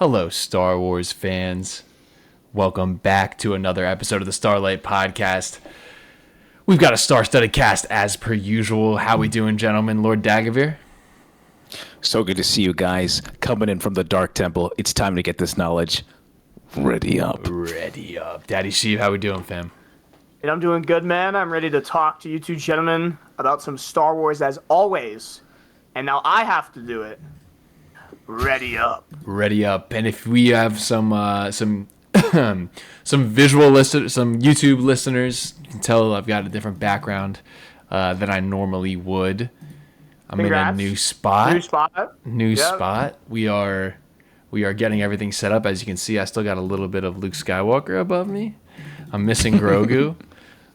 Hello, Star Wars fans. Welcome back to another episode of the Starlight Podcast. We've got a star-studded cast as per usual. How we doing, gentlemen? Lord Dagovere? So good to see you guys. Coming in from the Dark Temple. It's time to get this knowledge. Ready up. Ready up. Daddy Sheev, how we doing, fam? And I'm doing good, man. I'm ready to talk to you two gentlemen about some Star Wars as always. And now I have to do it. Ready up. Ready up. And if we have some visual listeners, some YouTube listeners, you can tell I've got a different background than I normally would. I'm Congrats. in a new spot. New spot. Spot. We are getting everything set up. As you can see, I still got a little bit of Luke Skywalker above me. I'm missing Grogu.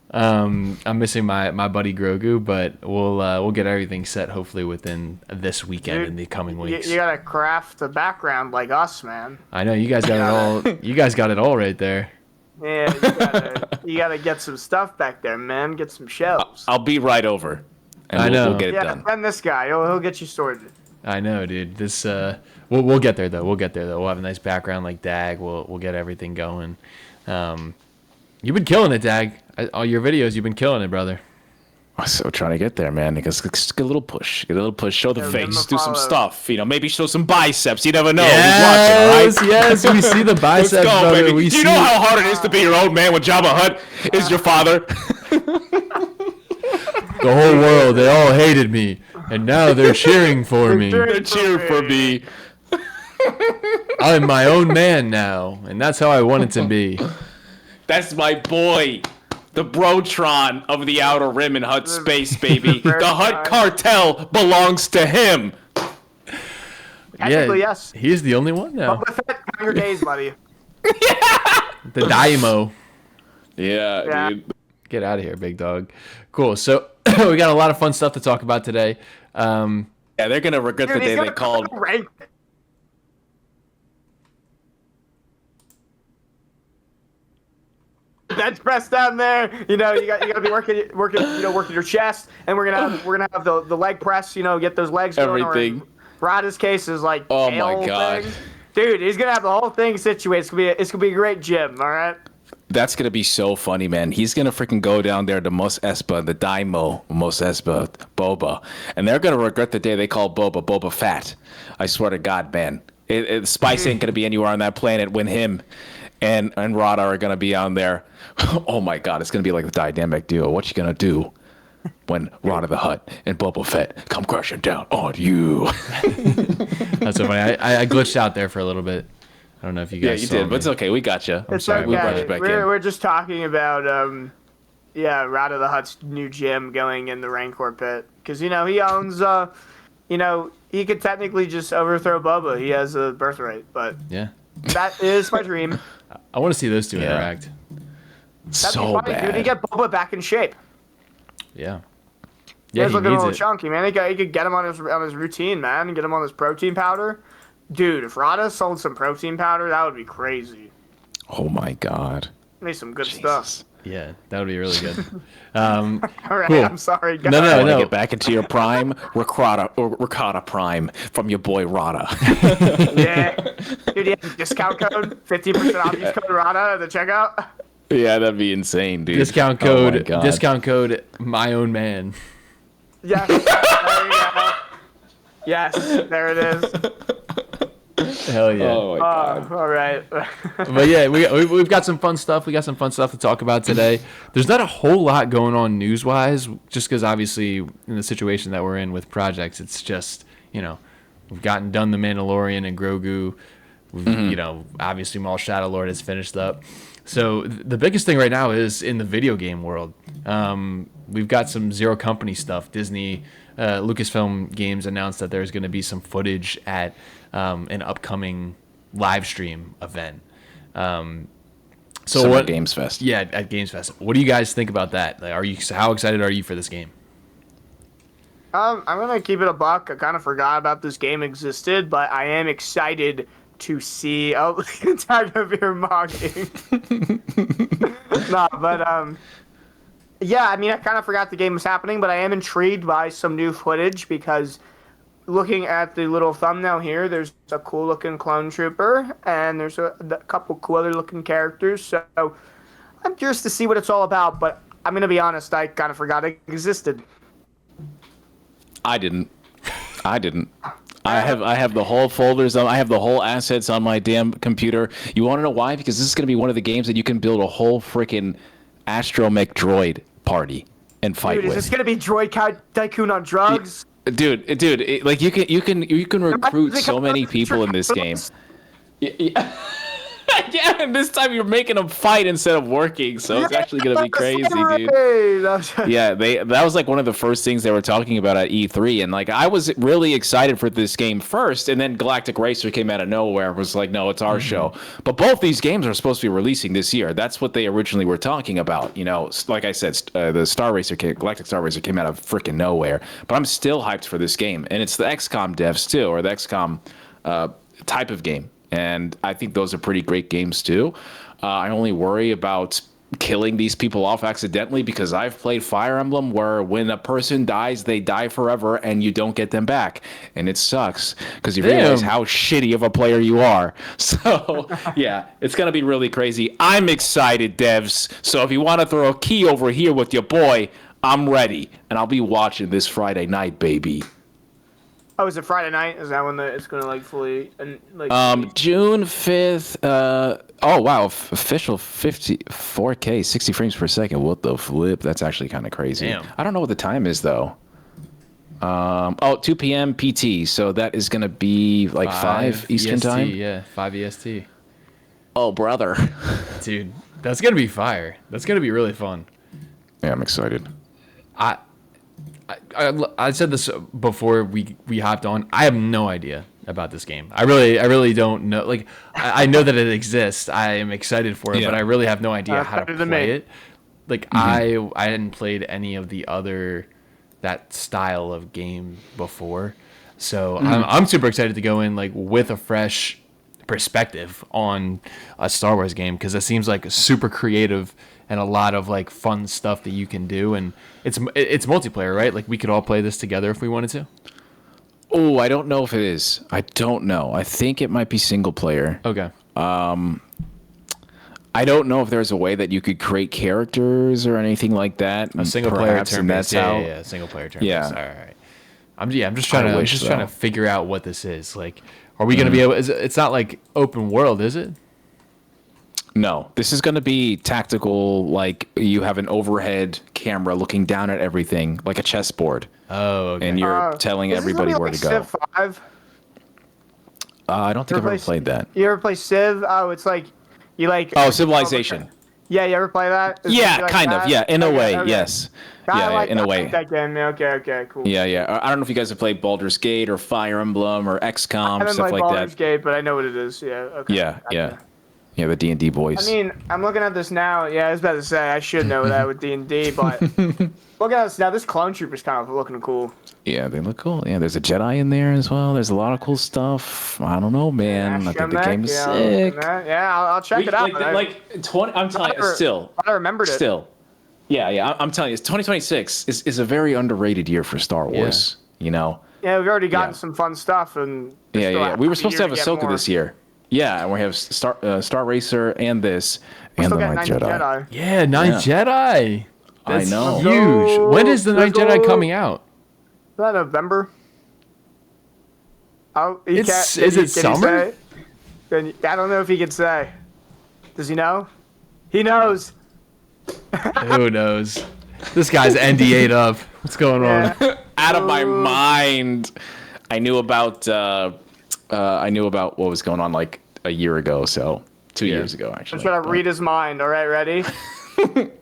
I'm missing my buddy Grogu, but we'll get everything set hopefully within this weekend in the coming weeks. You gotta craft a background like us, man. I know you guys got it all. You guys got it all right there. Yeah, you gotta get some stuff back there, man. Get some shelves. I'll be right over. And I know. We'll get it done. And this guy, he'll get you sorted. I know, dude. This we'll get there though. We'll have a nice background like Dag. We'll get everything going. You've been killing it, Dag. All your videos, you've been killing it, brother. I'm so trying to get there, man. Because get a little push. Show the face. Do some stuff. Maybe show some biceps. You never know. Yes, who's watching, all right? yes. We see the biceps, Let's go, brother. baby. Do you know how hard it is to be your own man when Jabba Hutt is your father? The whole world, they all hated me, and now they're cheering for me. They're cheering for me. I'm my own man now, and that's how I want it to be. That's my boy. The Brotron of the Outer Rim in Hutt space, baby. The Hutt cartel belongs to him. Technically, yes. He's the only one now. But with that, count your days, buddy. The Daimo. Yeah, dude. Get out of here, big dog. Cool. So we got a lot of fun stuff to talk about today. Yeah, they're gonna regret the day they called. Bench press down there. You gotta be working your chest, and we're gonna have the leg press. Get those legs going. Everything. Rada's case is like, oh my god, thing. Dude, he's gonna have the whole thing situated. It's gonna be a great gym. All right. That's gonna be so funny, man. He's gonna freaking go down there to Mos Espa, the Daimo Mos Espa, Boba, and they're gonna regret the day they call Boba Fett. I swear to God, man. Spice ain't gonna be anywhere on that planet when him and Rada are gonna be on there. Oh my God, it's gonna be like the dynamic duo. What you gonna do when Rada the Hutt and Boba Fett come crashing down on you? That's so funny. I glitched out there for a little bit. I don't know if you guys. Yeah, you saw did, me. but it's okay. We got you. It's sorry, okay. we brought you back We're just talking about Rada the Hutt's new gym going in the Rancor pit because he owns he could technically just overthrow Boba. He has a birthright, but Yeah. that is my dream. I want to see those two interact. That'd So be funny, bad. dude. He get Boba back in shape. Yeah. Yeah, he's he looking a needs little it. chunky, man. He could get him on his routine, man, and get him on this protein powder. Dude, if Rada sold some protein powder, that would be crazy. Oh my God. Make some good stuff. Yeah, that would be really good. All right, Cool. I'm sorry, guys. No. Want to get back into your prime? Ricotta Prime from your boy Rada. Yeah. Dude, you have discount code, 15% off. Use code Rada at the checkout. Yeah, that'd be insane, dude. Discount Oh my code. God. Discount code. My own man. Yes. There you go. Yes, there it is. Hell yeah. Oh my God. All right. But yeah, we've got some fun stuff. We got some fun stuff to talk about today. There's not a whole lot going on news-wise, just because obviously in the situation that we're in with projects, it's just, we've gotten done the Mandalorian and Grogu. We've, obviously Maul Shadow Lord has finished up. So the biggest thing right now is in the video game world. We've got some Zero Company stuff. Disney, Lucasfilm Games announced that there's going to be some footage at an upcoming live stream event. Summer Games Fest. Yeah, at Games Fest. What do you guys think about that? Like, how excited are you for this game? I'm gonna keep it a buck. I kind of forgot about this game existed, but I am excited to see. Oh, tired of your mocking. No, but yeah. I mean, I kind of forgot the game was happening, but I am intrigued by some new footage because looking at the little thumbnail here, there's a cool looking clone trooper, and there's a couple cool other looking characters. So I'm curious to see what it's all about. But I'm gonna be honest, I kind of forgot it existed. I didn't. I have the whole folders. I have the whole assets on my damn computer. You want to know why? Because this is going to be one of the games that you can build a whole freaking astromech droid party and fight Dude, with. is this gonna be Droid Tycoon on drugs? Dude, like you can recruit so many people in this game. Yeah. Yeah, and this time you're making them fight instead of working, so it's actually gonna be crazy, dude. Yeah, that was like one of the first things they were talking about at E3, and like I was really excited for this game first, and then Galactic Racer came out of nowhere. It was like, no, it's our show. But both these games are supposed to be releasing this year. That's what they originally were talking about. You know, like I said, the Galactic Star Racer came out of freaking nowhere. But I'm still hyped for this game, and it's the XCOM devs too, or the XCOM type of game. And I think those are pretty great games too. I only worry about killing these people off accidentally because I've played Fire Emblem where when a person dies, they die forever and you don't get them back. And it sucks because you realize how shitty of a player you are. So yeah, it's going to be really crazy. I'm excited, devs. So if you want to throw a key over here with your boy, I'm ready. And I'll be watching this Friday night, baby. Oh, is it Friday night? Is that when it's gonna like fully like? June 5th. Oh wow, official 4K, 60 frames per second. What the flip? That's actually kind of crazy. Damn. I don't know what the time is though. 2 p.m. PT. So that is gonna be like 5 Eastern EST, time. Yeah, 5 EST. Oh brother. Dude, that's gonna be fire. That's gonna be really fun. Yeah, I'm excited. I said this before we hopped on. I have no idea about this game. I really don't know. Like I know that it exists. I am excited for it, but I really have no idea how to play it. Like I hadn't played any of the other that style of game before, so I'm super excited to go in like with a fresh perspective on a Star Wars game because it seems like super creative and a lot of like fun stuff that you can do, and it's multiplayer, right? Like we could all play this together if we wanted to. Oh, I don't know if it is. I don't know. I think it might be single player. Okay. I don't know if there's a way that you could create characters or anything like that. A single player turn based. Yeah, Yeah, single player turn Yeah. based. All right. I'm just trying to figure out what this is. Like, are we gonna be able? It's not like open world, is it? No, this is going to be tactical. Like you have an overhead camera looking down at everything, like a chessboard. Oh, okay. And you're telling everybody where to go. Civ 5? I don't think I've ever played that. You ever play Civ? Oh, it's like you like. Oh, Civilization. Yeah, you ever play that? Yeah, like kind that? of. Yeah, in a way, Okay. yes. I In a way. like that game. Okay, cool. Yeah. I don't know if you guys have played Baldur's Gate or Fire Emblem or XCOM, I haven't stuff played like Baldur's that. Gate, but I know what it is. Yeah. Okay. Yeah. Yeah, the D&D boys. I mean, I'm looking at this now. Yeah, I was about to say I should know that with D&D, but look at this now. This clone trooper's kind of looking cool. Yeah, they look cool. Yeah, there's a Jedi in there as well. There's a lot of cool stuff. I don't know, man. I think the game is sick. Yeah, I'll check it out. I'm telling you, still. I remembered it. Still. Yeah. I'm telling you, 2026 is a very underrated year for Star Wars. You know. Yeah, we've already gotten some fun stuff, and Yeah. We were supposed to have Ahsoka this year. Yeah, and we have Star Racer and this, and the Ninth Jedi. Yeah, Ninth Jedi. That's I know. Huge. When is the Ninth Jedi coming out? Is that November? Oh, is it summer? I don't know if he can say. Does he know? He knows. Who knows? This guy's NDA'd up. What's going on? Out of my mind. I knew about what was going on like a year ago, so 2 years ago actually. I'm trying to read his mind. All right, ready? Let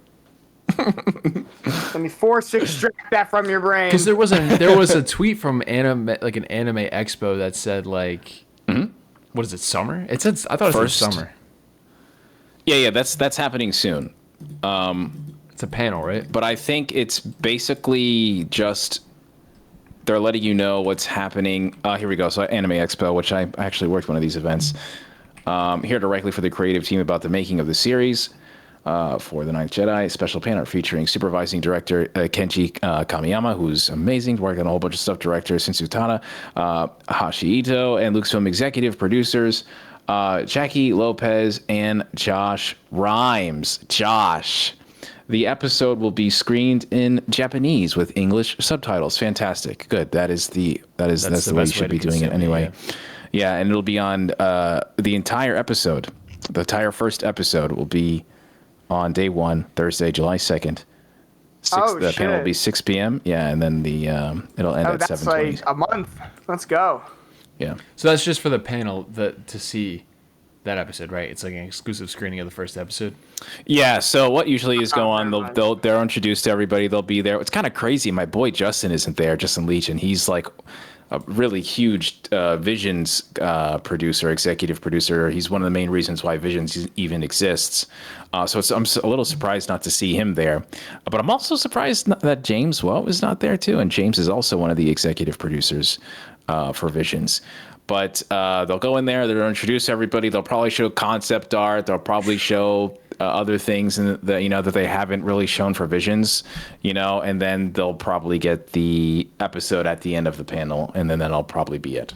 me extract that from your brain. Because there was a tweet from an anime expo that said like, what is it, summer? It said I thought it said summer. Yeah, that's happening soon. It's a panel, right? But I think it's basically just they're letting you know what's happening. Here we go. So Anime Expo, which I actually worked one of these events. Here directly for the creative team about the making of the series. for The Ninth Jedi, special panel featuring supervising director Kenji Kamiyama, who's amazing, working on a whole bunch of stuff, director Shinsu Tana, Hashi Ito, and Lucasfilm executive producers Jackie Lopez and Josh Rhimes. Josh. The episode will be screened in Japanese with English subtitles. Fantastic. Good. That's the way you should be doing it anyway. Yeah, and it'll be on the entire episode. The entire first episode will be on day 1, Thursday, July 2nd. The panel will be 6 p.m. Yeah, and then it'll end at 7:20. That's like a month. Let's go. Yeah. So that's just for the panel to see that episode, right? It's like an exclusive screening of the first episode. Yeah. So what usually is go on? They're introduced to everybody. They'll be there. It's kind of crazy. My boy Justin isn't there. Justin Leach, and he's like a really huge Visions producer, executive producer. He's one of the main reasons why Visions even exists. So I'm a little surprised not to see him there. But I'm also surprised that James Woe is not there too. And James is also one of the executive producers for Visions. But they'll go in there. They'll introduce everybody. They'll probably show concept art. They'll probably show other things that that they haven't really shown for Visions, and then they'll probably get the episode at the end of the panel, and then that'll probably be it.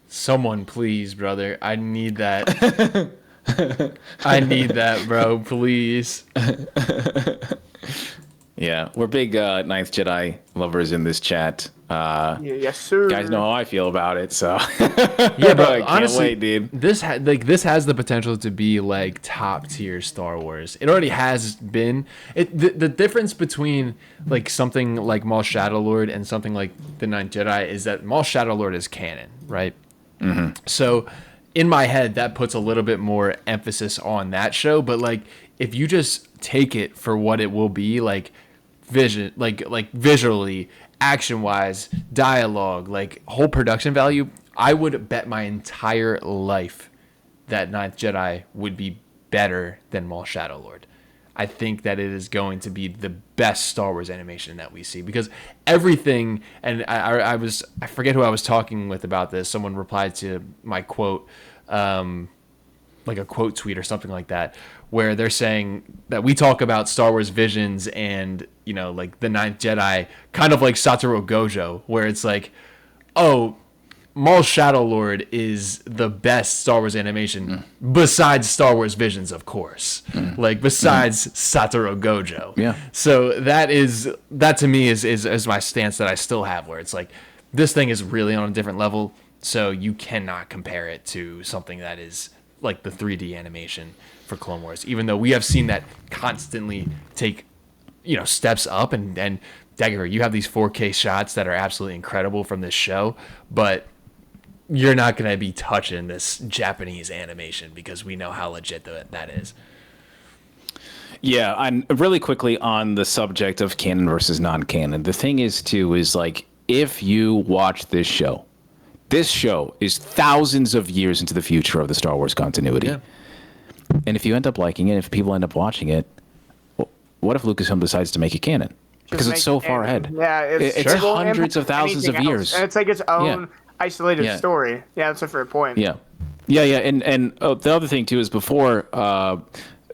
Someone, please, brother. I need that. I need that, bro. Please. Yeah, we're big Ninth Jedi lovers in this chat. Yes, sir. Guys know how I feel about it, so yeah. But honestly, wait, dude. This has the potential to be like top tier Star Wars. It already has been. The difference between like something like Maul Shadowlord and something like The Ninth Jedi is that Maul Shadowlord is canon, right? Mm-hmm. So in my head, that puts a little bit more emphasis on that show. But like, if you just take it for what it will be, like visually, action-wise, dialogue, like whole production value, I would bet my entire life that Ninth Jedi would be better than Maul Shadowlord. I think that it is going to be the best Star Wars animation that we see, because everything, and I forget who I was talking with about this. Someone replied to my quote, like a quote tweet or something like that, where they're saying that we talk about Star Wars Visions and, like The Ninth Jedi, kind of like Satoru Gojo, where it's like, oh, Maul Shadowlord is the best Star Wars animation besides Star Wars Visions, of course. Like besides Satoru Gojo. Yeah. So that to me is my stance that I still have, where it's like this thing is really on a different level, so you cannot compare it to something that is like the 3D animation for Clone Wars, even though we have seen that constantly take steps up, and Dagovere, you have these 4K shots that are absolutely incredible from this show, but you're not going to be touching this Japanese animation because we know how legit that is. Yeah, and really quickly on the subject of canon versus non-canon, the thing is like, if you watch this show is thousands of years into the future of the Star Wars continuity. Yeah. And if you end up liking it, if people end up watching it, what if Lucasfilm decides to make it canon? Because it's so far ahead. Yeah, it's hundreds of thousands of years. And it's like its own isolated story. Yeah, that's a fair point. Yeah. And the other thing, too, is before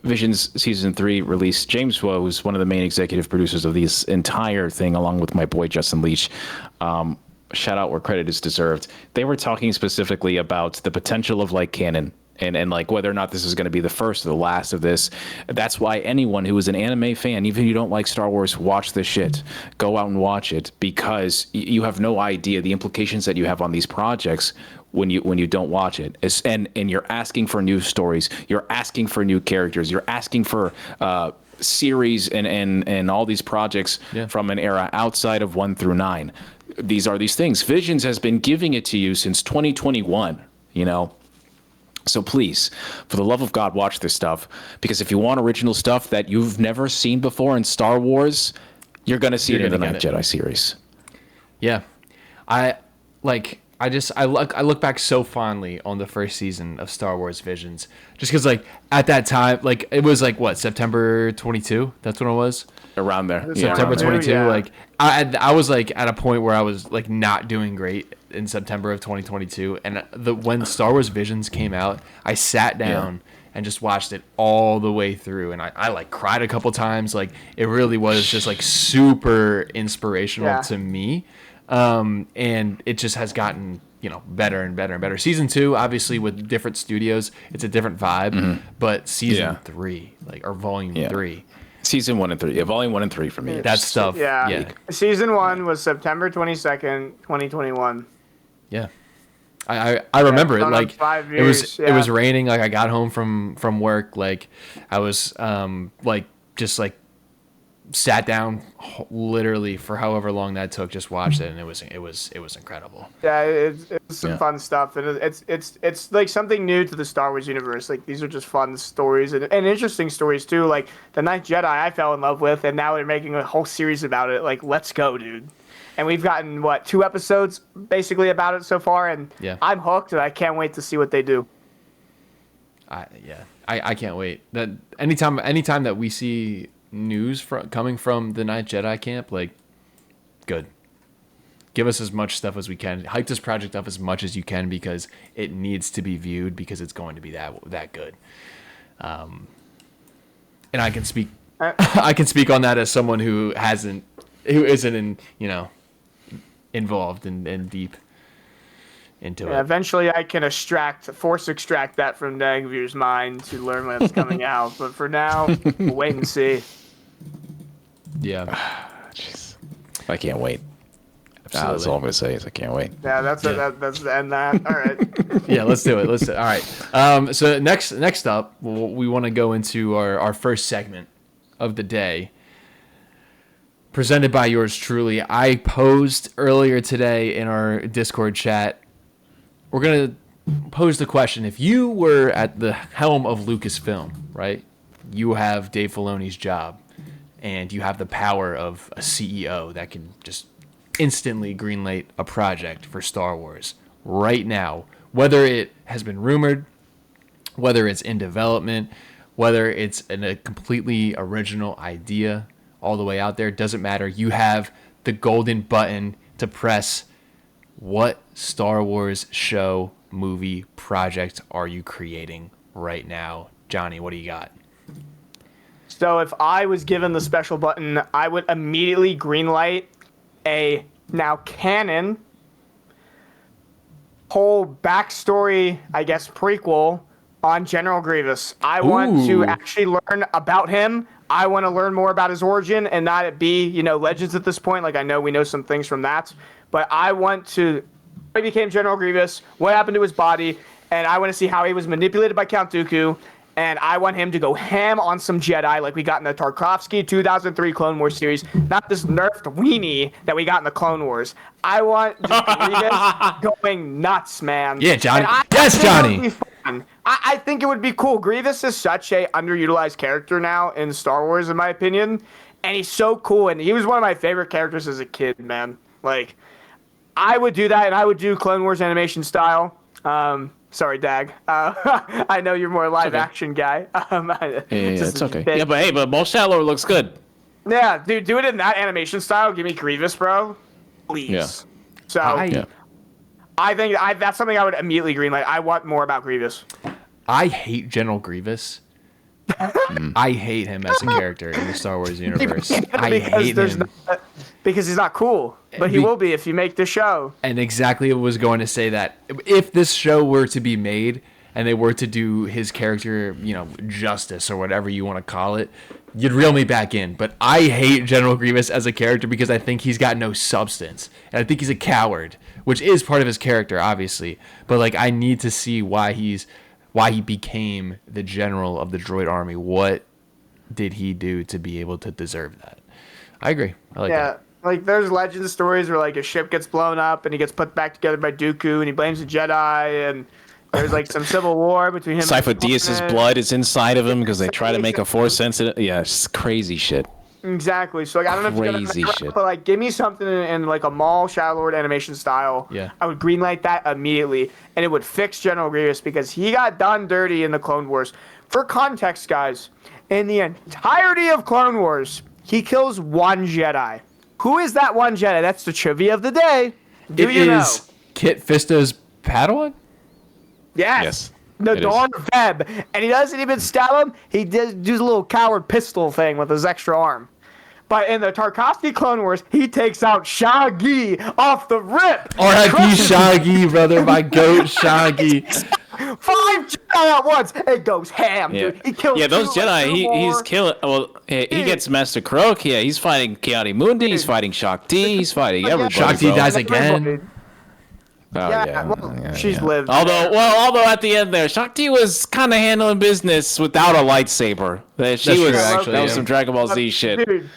Visions Season 3 release, James Woe, who's one of the main executive producers of this entire thing, along with my boy Justin Leach, shout out where credit is deserved. They were talking specifically about the potential of like canon and like whether or not this is going to be the first or the last of this. That's why anyone who is an anime fan, even if you don't like Star Wars, watch this shit. Go out and watch it, because you have no idea the implications that you have on these projects when you don't watch it. And you're asking for new stories, you're asking for new characters, you're asking for series and all these projects from an era outside of 1 through 9. These are these things. Visions has been giving it to you since 2021, So please, for the love of God, watch this stuff, because if you want original stuff that you've never seen before in Star Wars, you're going to see it in the Ninth Jedi series. Yeah. I look back so fondly on the first season of Star Wars Visions, just because like at that time, like it was like what, September 22? That's when it was. Around there. September around 22. Yeah. Like I was like at a point where I was like not doing great in September of 2022, and when Star Wars Visions came out, I sat down and just watched it all the way through. And I like cried a couple times. Like it really was just like super inspirational to me. And it just has gotten, better and better and better. Season 2, obviously with different studios, it's a different vibe, but season 3, or volume 3. Season 1 and 3. Yeah, volume 1 and 3 for me. That stuff. Yeah. Season 1 was September 22nd, 2021. Yeah. I remember it. Like 5 years, it was raining. Like I got home from work. Like I was just sat down literally for however long that took, just watched it, and it was incredible. Yeah, it's some fun stuff, and it's like something new to the Star Wars universe. Like these are just fun stories and interesting stories too. Like the Ninth Jedi, I fell in love with, and now they're making a whole series about it. Like, let's go, dude! And we've gotten 2 episodes basically about it so far, and I'm hooked, and I can't wait to see what they do. I can't wait. That anytime that we see news coming from the Ninth Jedi camp, like, good. Give us as much stuff as we can. Hype this project up as much as you can, because it needs to be viewed, because it's going to be that good. And I can speak on that as someone who isn't involved and deep into it. Eventually, I can force extract that from Dagovere's mind to learn when it's coming out. But for now, we'll wait and see. Yeah. Jeez. I can't wait. Absolutely. That's all I'm gonna say is I can't wait. Yeah, that's the end. That all right. Yeah, let's do it. All right. So next up, we want to go into our first segment of the day, presented by yours truly. I posed earlier today in our Discord chat. We're gonna pose the question: if you were at the helm of Lucasfilm, right? You have Dave Filoni's job, and you have the power of a CEO that can just instantly greenlight a project for Star Wars right now, whether it has been rumored, whether it's in development, whether it's a completely original idea all the way out there, doesn't matter. You have the golden button to press. What Star Wars show, movie, project are you creating right now? Johnny, what do you got? So if I was given the special button, I would immediately greenlight a now canon whole backstory, I guess, prequel on General Grievous. I want to actually learn about him. I want to learn more about his origin and not it be, legends at this point. Like, I know we know some things from that, but I want to how he became General Grievous, what happened to his body, and I want to see how he was manipulated by Count Dooku. And I want him to go ham on some Jedi like we got in the Tarkovsky 2003 Clone Wars series, not this nerfed weenie that we got in the Clone Wars. I want Grievous going nuts, man. Yeah, Johnny. Yes, Johnny. I think it would be cool. Grievous is such a underutilized character now in Star Wars, in my opinion. And he's so cool. And he was one of my favorite characters as a kid, man. Like, I would do that, and I would do Clone Wars animation style. Sorry, Dag. I know you're more a live-action guy. It's okay. Yeah, but Mo Shallow looks good. Yeah, dude, do it in that animation style. Give me Grievous, bro. Please. Yeah. So, I think that's something I would immediately greenlight. I want more about Grievous. I hate General Grievous. I hate him as a character in the Star Wars universe. I hate him. Because he's not cool. But he will be if you make the show. And exactly was going to say that. If this show were to be made and they were to do his character, justice or whatever you want to call it, you'd reel me back in. But I hate General Grievous as a character because I think he's got no substance. And I think he's a coward, which is part of his character, obviously. But, I need to see why he became the general of the droid army. What did he do to be able to deserve that? I agree. I like that. Like, there's legend stories where, a ship gets blown up and he gets put back together by Dooku and he blames the Jedi, and there's, some civil war between him Sifo Dyas's blood is inside of him because they try to make a Force sensitive. Yeah, it's crazy shit. Exactly. So, I don't know if crazy it's shit. But, give me something in a Maul Shadow Lord animation style. Yeah. I would greenlight that immediately, and it would fix General Grievous because he got done dirty in the Clone Wars. For context, guys, in the entirety of Clone Wars, he kills one Jedi. Who is that one Jedi? That's the trivia of the day. Do you know? Kit Fisto's Padawan? Yes. Nadar Veb, and he doesn't even stab him. He does a little coward pistol thing with his extra arm. But in the Tarkovsky Clone Wars, he takes out Shaggy off the rip. R.I.P. Shaggy, brother, my goat Shaggy. 5 Jedi at once. It goes ham, dude. He kills those two, Jedi, two he's more. killing. Well, he gets Master Croak. Yeah, he's fighting Kiadi Mundi. He's fighting Shakti. He's fighting everybody. Shakti bro. dies again. Oh, She's lived. Although at the end there, Shakti was kind of handling business without a lightsaber. That was some Dragon Ball Z shit. Dude.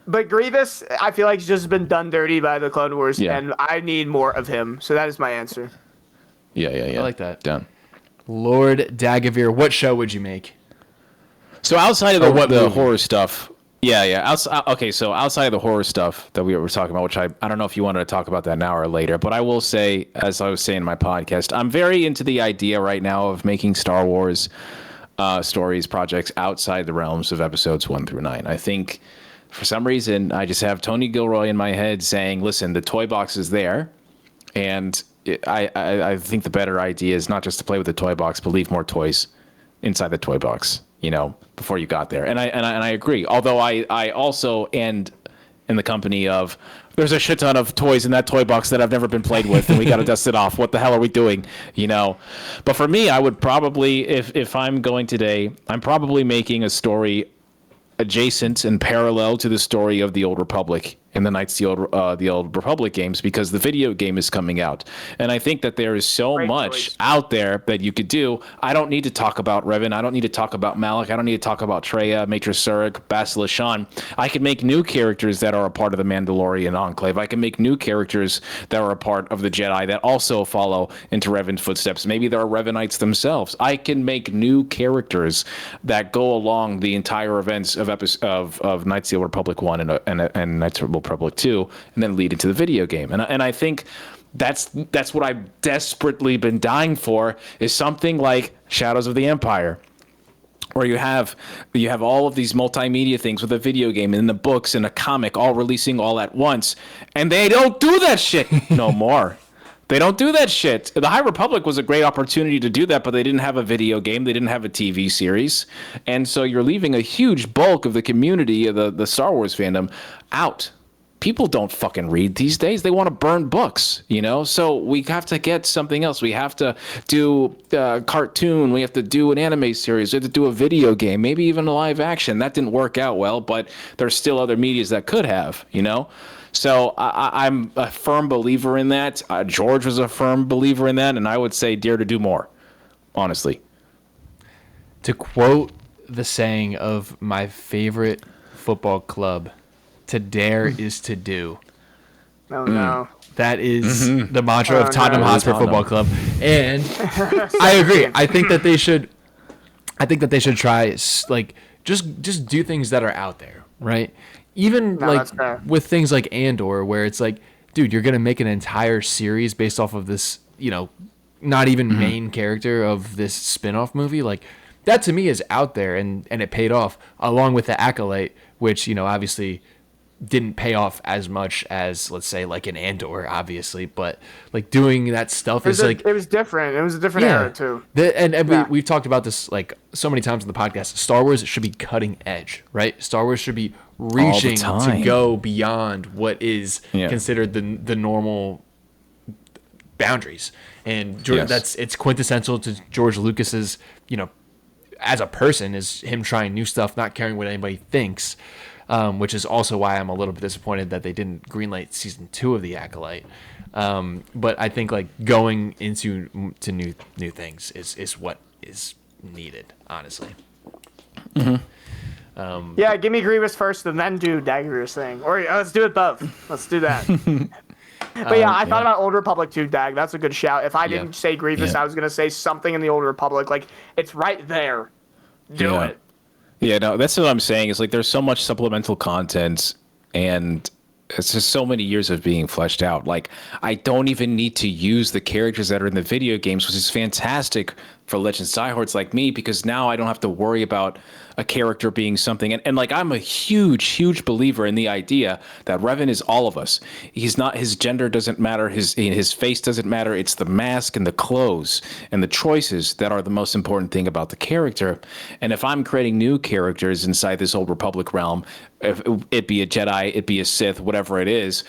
But Grievous, I feel like he's just been done dirty by the Clone Wars, and I need more of him. So that is my answer. Yeah. I like that. Done. Lord Dagovere, what show would you make? So outside of the horror stuff, so outside of the horror stuff that we were talking about, which I don't know if you wanted to talk about that now or later, but I will say, as I was saying in my podcast, I'm very into the idea right now of making Star Wars stories, projects outside the realms of episodes 1 through 9. I think for some reason I just have Tony Gilroy in my head saying, listen, the toy box is there, and I think the better idea is not just to play with the toy box, but leave more toys inside the toy box, before you got there. And I agree. Although I also end in the company of, there's a shit ton of toys in that toy box that I've never been played with, and we got to dust it off. What the hell are we doing? But for me, I would probably, if I'm going today, I'm probably making a story adjacent and parallel to the story of the Old Republic in the Knights of the Old Republic games, because the video game is coming out, and I think that there is so much out there that you could do. I don't need to talk about Revan. I don't need to talk about Malak. I don't need to talk about Traya, Maitre Surik, Bastila Shan. I can make new characters that are a part of the Mandalorian Enclave. I can make new characters that are a part of the Jedi that also follow into Revan's footsteps. Maybe there are Revanites themselves. I can make new characters that go along the entire events of Knights of the Old Republic 1 and Knights of the Old Republic 2, and then lead into the video game. And I think that's what I've desperately been dying for, is something like Shadows of the Empire, where you have all of these multimedia things with a video game and the books and a comic all releasing all at once, and they don't do that shit no more. They don't do that shit. The High Republic was a great opportunity to do that, but they didn't have a video game. They didn't have a TV series. And so you're leaving a huge bulk of the community, of the Star Wars fandom, out. People don't fucking read these days. They want to burn books, So we have to get something else. We have to do a cartoon. We have to do an anime series. We have to do a video game, maybe even a live action. That didn't work out well, but there's still other medias that could have, So I'm a firm believer in that. George was a firm believer in that, and I would say dare to do more, honestly. To quote the saying of my favorite football club, to dare is to do. Oh, no. That is the mantra of Tottenham Hotspur Football Club. And I agree. I think that they should try, like, just do things that are out there, right? Even with things like Andor, where it's like, dude, you're gonna make an entire series based off of this, not even main character of this spin-off movie. Like, that to me is out there, and it paid off, along with the Acolyte, which obviously didn't pay off as much as, let's say, like an Andor, obviously, but like doing that stuff is like, it was different. It was a different era too. We've talked about this like so many times on the podcast. Star Wars should be cutting edge, right? Star Wars should be reaching to go beyond what is considered the normal boundaries. And George, it's quintessential to George Lucas's, as a person, is him trying new stuff, not caring what anybody thinks. Which is also why I'm a little bit disappointed that they didn't greenlight season 2 of The Acolyte. But I think like going into new things is what is needed, honestly. Give me Grievous first and then do Dagovere's thing. Or let's do it both. Let's do that. But I thought about Old Republic 2, Dag. That's a good shout. If I didn't say Grievous, I was going to say something in the Old Republic. Like, it's right there. Do it. Yeah, no, that's what I'm saying. Is like there's so much supplemental content, and it's just so many years of being fleshed out. Like, I don't even need to use the characters that are in the video games, which is fantastic for Legends diehards like me, because now I don't have to worry about a character being something. And like, I'm a huge believer in the idea that Revan is all of us. He's not, his gender doesn't matter. His face doesn't matter. It's the mask and the clothes and the choices that are the most important thing about the character. And if I'm creating new characters inside this Old Republic realm, if it be a Jedi, it be a Sith, whatever it is,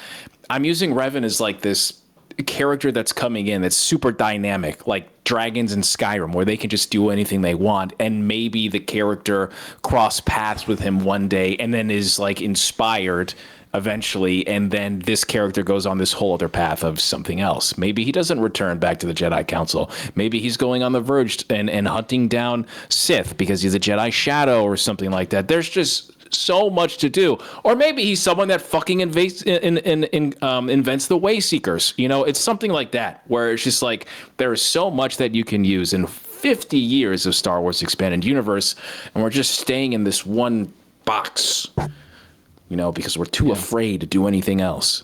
I'm using Revan as like this character that's coming in that's super dynamic, like dragons in Skyrim, where they can just do anything they want, and maybe the character cross paths with him one day and then is like inspired eventually, and then this character goes on this whole other path of something else. Maybe he doesn't return back to the Jedi Council. Maybe he's going on the verge and hunting down Sith because he's a Jedi Shadow or something like that. There's just so much to do. Or maybe he's someone that fucking invents the way seekers. You know, it's something like that, where it's just like there is so much that you can use in 50 years of Star Wars expanded universe, and we're just staying in this one box, you know, because we're too afraid to do anything else.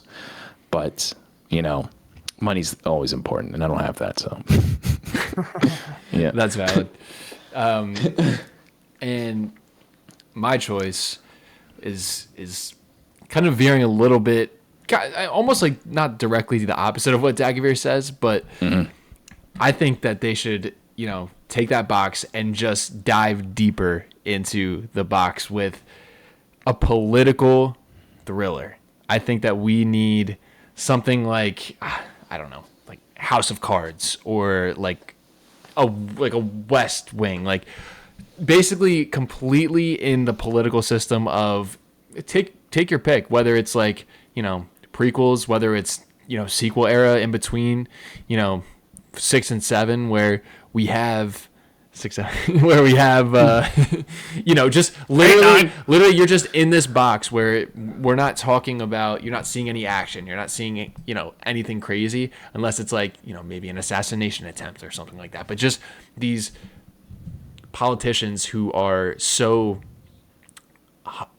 But, you know, money's always important, and I don't have that, so yeah, that's valid. And my choice is kind of veering a little bit, almost like not directly to the opposite of what Dagovere says, but I think that they should, you know, take that box and just dive deeper into the box with a political thriller. I think that we need something like, I don't know, like House of Cards, or like a West Wing, like basically completely in the political system of take your pick, whether it's like, you know, prequels, whether it's, you know, sequel era in between, you know, 6 and 7, where we have you know, just literally you're just in this box where we're not talking about, you're not seeing any action, you're not seeing, you know, anything crazy, unless it's like, you know, maybe an assassination attempt or something like that. But just these politicians who are so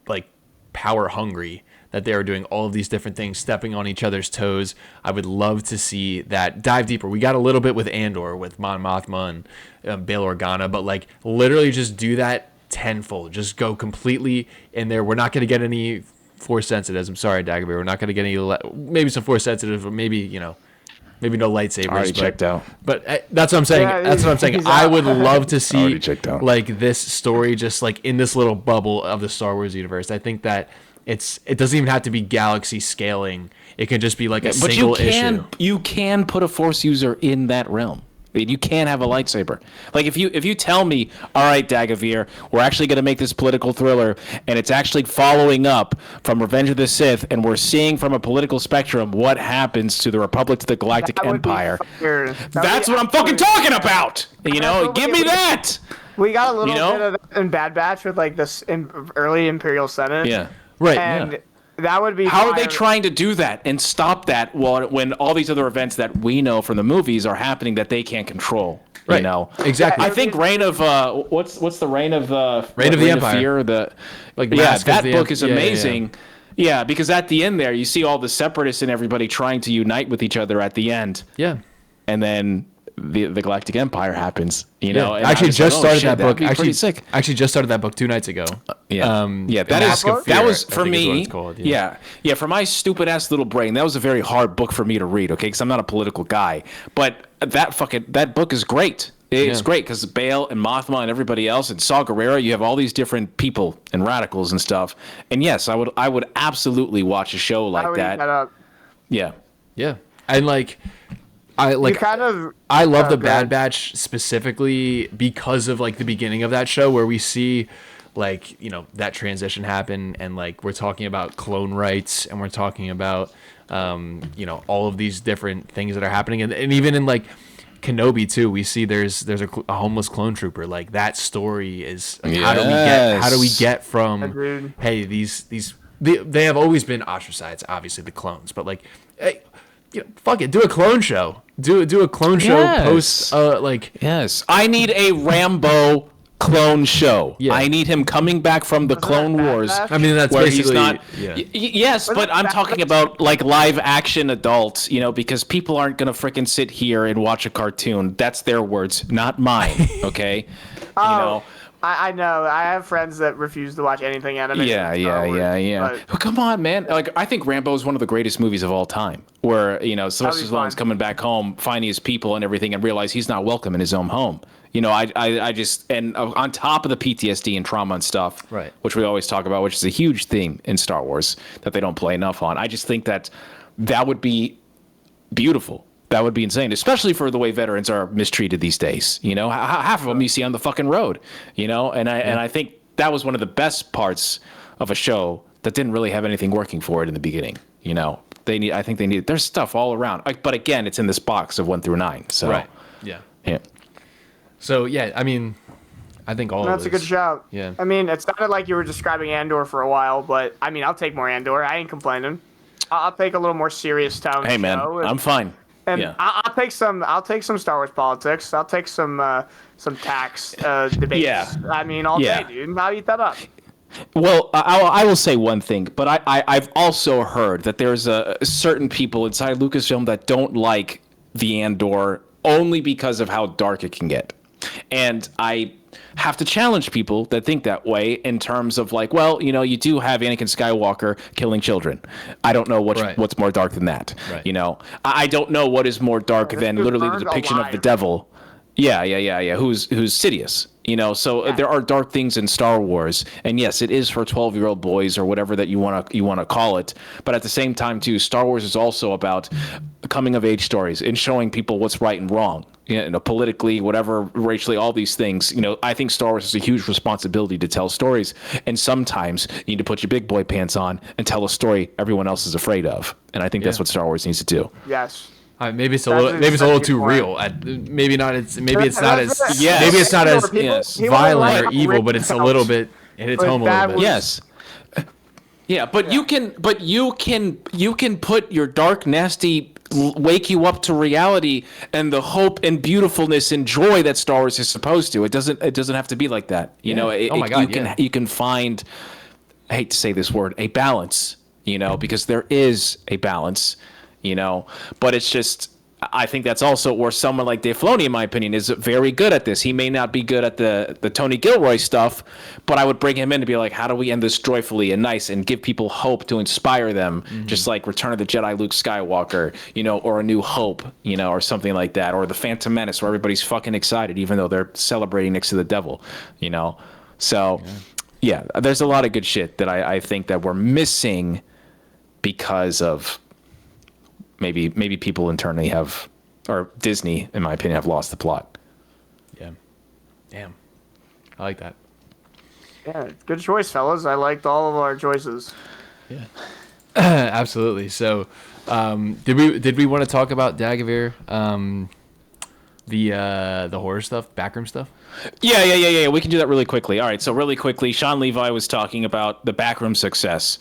like power hungry that they are doing all of these different things, stepping on each other's toes. I would love to see that dive deeper. We got a little bit with Andor, with Mon Mothma and Bail Organa, but like literally just do that tenfold. Just go completely in there. We're not going to get any force sensitives. I'm sorry, Dagovere. We're not going to get any, maybe some force sensitives, or maybe, you know, maybe no lightsabers. Already checked out. But that's what I'm saying. Yeah, that's what I'm saying. I would love to see checked out. like this story just like in this little bubble of the Star Wars universe. I think that it doesn't even have to be galaxy scaling. It can just be like a single issue. You can put a force user in that realm. You can have a lightsaber. Like if you tell me, all right, Dagovere, we're actually going to make this political thriller, and it's actually following up from Revenge of the Sith, and we're seeing from a political spectrum what happens to the Republic, to the Galactic Empire. That's what I'm fucking talking about. You know, give me that. We got a little You know? bit of that in Bad Batch with like this early Imperial Senate. Yeah. Right. And that would be How are they fire. trying to do that and stop that when all these other events that we know from the movies are happening that they can't control? Right. You know, Exactly. I think Reign of what's the Reign of Reign of the Empire. Fear, Like yeah, Mask of that the book is yeah, amazing. Yeah, because at the end there, you see all the separatists and everybody trying to unite with each other at the end, Yeah. and then the Galactic Empire happens. You know, and I actually was just like, oh, started shit, that that'd book. be pretty sick. Actually just started that book 2 nights ago. Yeah, that Mask of Fear, was I for think is what me. it's called, yeah, for my stupid ass little brain, that was a very hard book for me to read. Okay, because I'm not a political guy, but that book is great. It's great because Bail and Mothma and everybody else, and Saw Gerrera, you have all these different people and radicals and stuff. And yes, I would absolutely watch a show like that. Yeah. Yeah. And like I like I love the Bad Batch specifically because of like the beginning of that show, where we see like, you know, that transition happen, and like we're talking about clone rights, and we're talking about you know, all of these different things that are happening, and even in like Kenobi too, we see there's a homeless clone trooper. Like that story is like, how do we get from hey, they have always been ostracized, obviously the clones, but like hey, you know, fuck it, do a clone show. Do a clone show post like yes. I need a Rambo clone show. Yeah. I need him coming back from the Wasn't Clone that Bad Wars. Batch? I mean, that's where basically he's not. yeah. Yes, but I'm talking about like live action adults, because people aren't gonna freaking sit here and watch a cartoon. That's their words, not mine. Okay, I know. I have friends that refuse to watch anything animated. Yeah. But come on, man. Like, I think Rambo is one of the greatest movies of all time. Where Sylvester Stallone's coming back home, finding his people and everything, and realize he's not welcome in his own home. I just, and on top of the PTSD and trauma and stuff, right, which we always talk about, which is a huge theme in Star Wars that they don't play enough on. I just think that would be beautiful. That would be insane, especially for the way veterans are mistreated these days. Half of them you see on the fucking road. And I think that was one of the best parts of a show that didn't really have anything working for it in the beginning. I think they need. There's stuff all around, but again, it's in this box of 1 through 9. So right, yeah. So yeah, I mean, I think all. That's a good shout. Yeah. I mean, it sounded like you were describing Andor for a while, but I mean, I'll take more Andor. I ain't complaining. I'll take a little more serious tone. Hey man, I'm fine. And yeah. I'll take some Star Wars politics. I'll take some tax debates. Yeah. I mean, all day, dude. I'll eat that up. Well, I will say one thing, but I've also heard that there's certain people inside Lucasfilm that don't like the Andor only because of how dark it can get. And I have to challenge people that think that way in terms of like, well, you do have Anakin Skywalker killing children. I don't know what's more dark than that. Right. I don't know what is more dark than literally the depiction of the devil. Yeah. Who's Sidious? So there are dark things in Star Wars, and yes, it is for 12-year-old boys or whatever that you want to call it. But at the same time, too, Star Wars is also about coming of age stories and showing people what's right and wrong. Politically, whatever, racially, all these things. I think Star Wars has a huge responsibility to tell stories, and sometimes you need to put your big boy pants on and tell a story everyone else is afraid of. And I think that's what Star Wars needs to do. Yes. Maybe it's a little too real. Maybe it's not as violent or evil, but it's a little bit. It hits home a little bit. Yes. Yeah, but you can put your dark, nasty, wake you up to reality and the hope and beautifulness and joy that Star Wars is supposed to. It doesn't have to be like that. Oh my God, you can find, I hate to say this word, a balance. Because there is a balance. But it's just, I think that's also where someone like Dave Filoni, in my opinion, is very good at this. He may not be good at the Tony Gilroy stuff, but I would bring him in to be like, how do we end this joyfully and nice and give people hope to inspire them, just like Return of the Jedi Luke Skywalker, or A New Hope, or something like that, or The Phantom Menace, where everybody's fucking excited, even though they're celebrating next to the devil, So, yeah, there's a lot of good shit that I think that we're missing because of maybe people internally or Disney, in my opinion, have lost the plot. Yeah. Damn. I like that. Yeah, good choice, fellas. I liked all of our choices. Yeah. Absolutely. So, did we want to talk about Dagovere, the horror stuff, backroom stuff? Yeah. We can do that really quickly. All right. So really quickly, Sean Levi was talking about the backroom success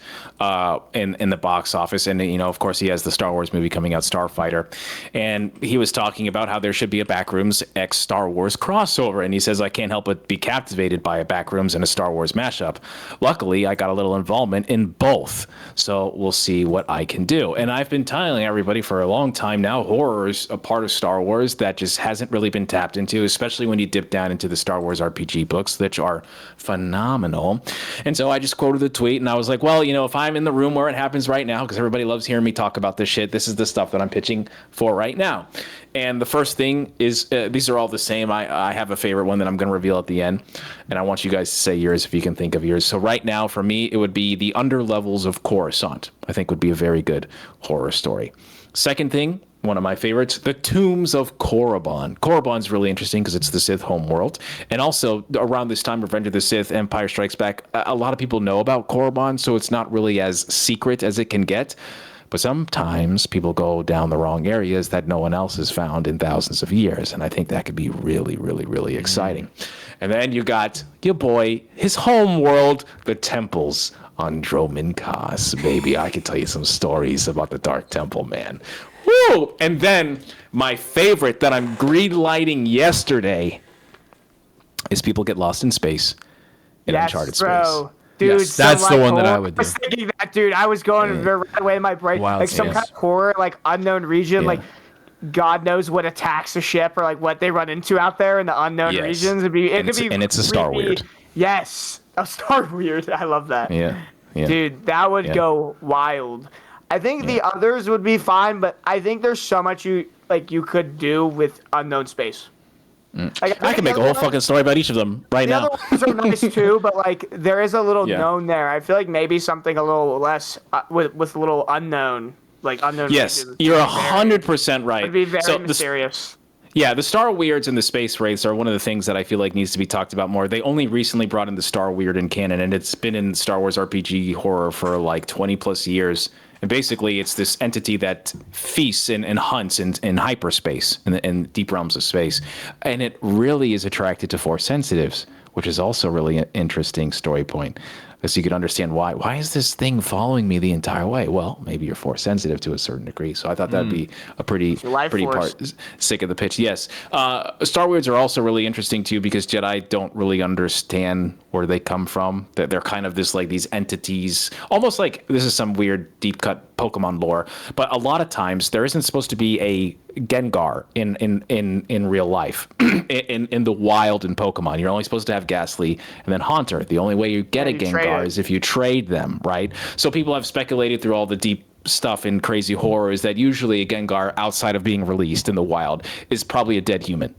in the box office, and of course he has the Star Wars movie coming out, Starfighter, and he was talking about how there should be a Backrooms x Star Wars crossover, and he says I can't help but be captivated by a Backrooms and a Star Wars mashup. Luckily, I got a little involvement in both, so we'll see what I can do. And I've been telling everybody for a long time now, horror is a part of Star Wars that just hasn't really been tapped into, especially when you dip down into the Star Wars RPG books, which are phenomenal. And so I just quoted the tweet, and I was like, well, if I'm in the room where it happens right now, because everybody loves hearing me talk about this shit, this is the stuff that I'm pitching for right now. And the first thing is, these are all the same. I have a favorite one that I'm going to reveal at the end, and I want you guys to say yours if you can think of yours. So right now, for me, it would be The Underlevels of Coruscant. I think would be a very good horror story. Second thing, one of my favorites, The Tombs of Korriban. Korriban's really interesting because it's the Sith homeworld. And also, around this time, Revenge of the Sith, Empire Strikes Back, a lot of people know about Korriban, so it's not really as secret as it can get. But sometimes people go down the wrong areas that no one else has found in thousands of years. And I think that could be really, really, really exciting. And then you got your boy, his homeworld, the temples on Dromin Kaas. Baby, I could tell you some stories about the Dark Temple, man. Woo! And then my favorite that I'm green lighting yesterday, is people get lost in space, in uncharted space. Dude, Yes, that's the one that I would do. I was thinking that, dude. I was going right away in my brain. Wild like some space. kind of horror, like unknown region, Yeah. like God knows what attacks a ship or like what they run into out there in the unknown Yes. regions. And it's a Star creepy. Weird. Yes, a Star Weird. I love that. Yeah. Dude, that would go wild. I think the others would be fine, but I think there's so much you could do with unknown space. Like, I can make a whole fucking story about each of them right the now. other ones are nice too, but like there is a little Yeah. known there. I feel like maybe something a little less with a little unknown, like unknown. Yes, regions. you're 100% right. It'd be very So mysterious. Yeah, the Star Weirds and the Space Wraiths are one of the things that I feel like needs to be talked about more. They only recently brought in the Star Weird in canon, and it's been in Star Wars RPG horror for like 20 plus years. And basically, it's this entity that feasts and hunts in hyperspace, in deep realms of space. And it really is attracted to Force sensitives, which is also really an interesting story point. So you could understand why. Why is this thing following me the entire way? Well, maybe you're Force sensitive to a certain degree. So I thought that'd be a pretty part sick of the pitch. Yes. Star Weirds are also really interesting too because Jedi don't really understand where they come from. That they're kind of these entities, almost like this is some weird deep cut Pokemon lore. But a lot of times there isn't supposed to be a Gengar in real life. in the wild in Pokemon, you're only supposed to have Ghastly and then Haunter. The only way you get a Gengar is if you trade them, right? So people have speculated through all the deep stuff in crazy horror is that usually a Gengar outside of being released in the wild is probably a dead human.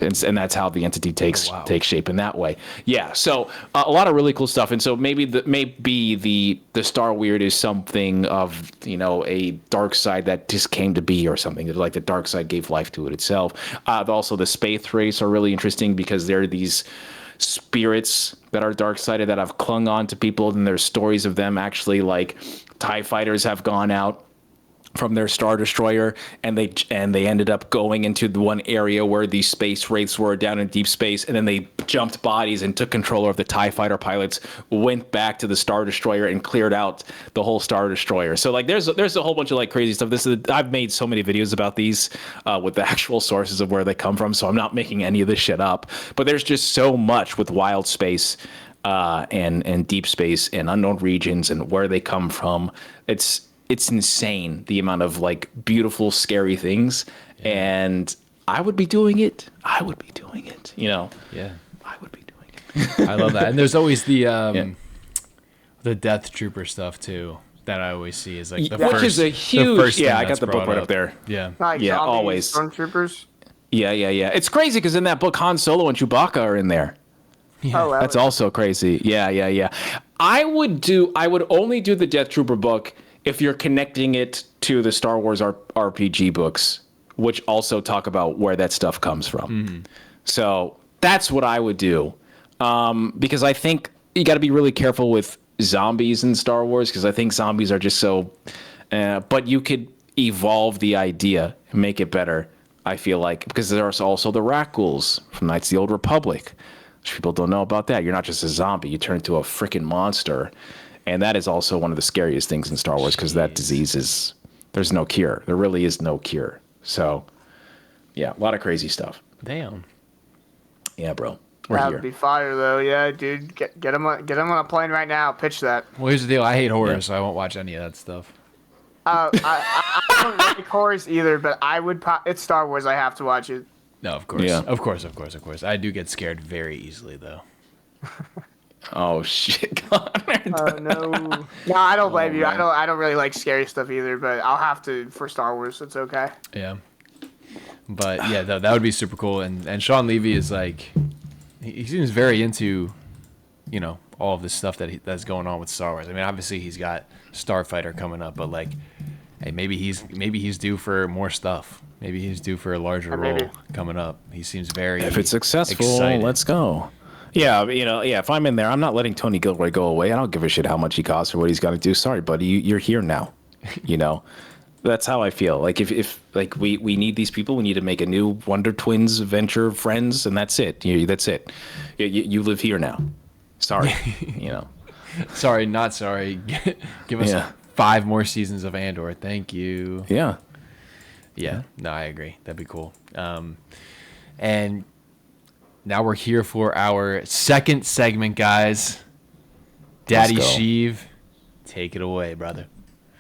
And that's how the entity takes shape in that way. Yeah, so a lot of really cool stuff. And so maybe the Star Weird is something of, a dark side that just came to be or something. Like the dark side gave life to it itself. Also, the Space Wraiths are really interesting because they're these spirits that are dark-sided that have clung on to people. And there's stories of them actually, like TIE fighters have gone out from their Star Destroyer, and they ended up going into the one area where these Space Wraiths were down in deep space, and then they jumped bodies and took control of the TIE fighter pilots, went back to the Star Destroyer and cleared out the whole Star Destroyer. So like there's a whole bunch of like crazy stuff. I've made so many videos about these with the actual sources of where they come from, so I'm not making any of this shit up. But there's just so much with wild space and deep space and unknown regions and where they come from. It's insane the amount of like beautiful, scary things, and I would be doing it. Yeah, I would be doing it. I love that. And there's always the Death Trooper stuff too that I always see is like the which first, is a huge. Yeah, I got the book right up there. Yeah, Like yeah, zombies, always. Stormtroopers. Yeah. It's crazy because in that book, Han Solo and Chewbacca are in there. Yeah. Oh, That's also crazy. Yeah. I would only do the Death Trooper book if you're connecting it to the Star Wars RPG books, which also talk about where that stuff comes from. Mm-hmm. So that's what I would do. Because I think you got to be really careful with zombies in Star Wars, because I think zombies are just so... but you could evolve the idea and make it better, I feel like. Because there's also the Rakghouls from Knights of the Old Republic. Which people don't know about that. You're not just a zombie. You turn into a freaking monster. And that is also one of the scariest things in Star Wars, because that disease is... There's no cure. There really is no cure. So, yeah, a lot of crazy stuff. Damn. Yeah, bro. We're That here. would be fire, though. Yeah, dude. Get him on a plane right now. Pitch that. Well, here's the deal. I hate horror, so I won't watch any of that stuff. I don't like horrors either, but I would. It's Star Wars. I have to watch it. No, of course. Yeah. Of course. I do get scared very easily, though. Oh, shit, Connor. Oh, no. No, I don't blame you. man. I don't really like scary stuff either, but I'll have to for Star Wars. It's okay. Yeah. But yeah, that would be super cool. And Sean Levy is like, he seems very into, all of this stuff that's going on with Star Wars. I mean, obviously he's got Starfighter coming up, but like, hey, maybe he's due for more stuff. Maybe he's due for a larger role coming up. He seems very If it's successful, excited. let's go. Yeah, if I'm in there, I'm not letting Tony Gilroy go away. I don't give a shit how much he costs or what he's got to do. Sorry, buddy, you're here now. That's how I feel. Like if we need these people, we need to make a new Wonder Twins venture, friends, and that's it. That's it. You live here now. Sorry, Sorry, not sorry. Give us 5 more seasons of Andor. Thank you. Yeah. Yeah. No, I agree. That'd be cool. And Now we're here for our second segment, guys. Daddy Let's go. Sheev, take it away, brother.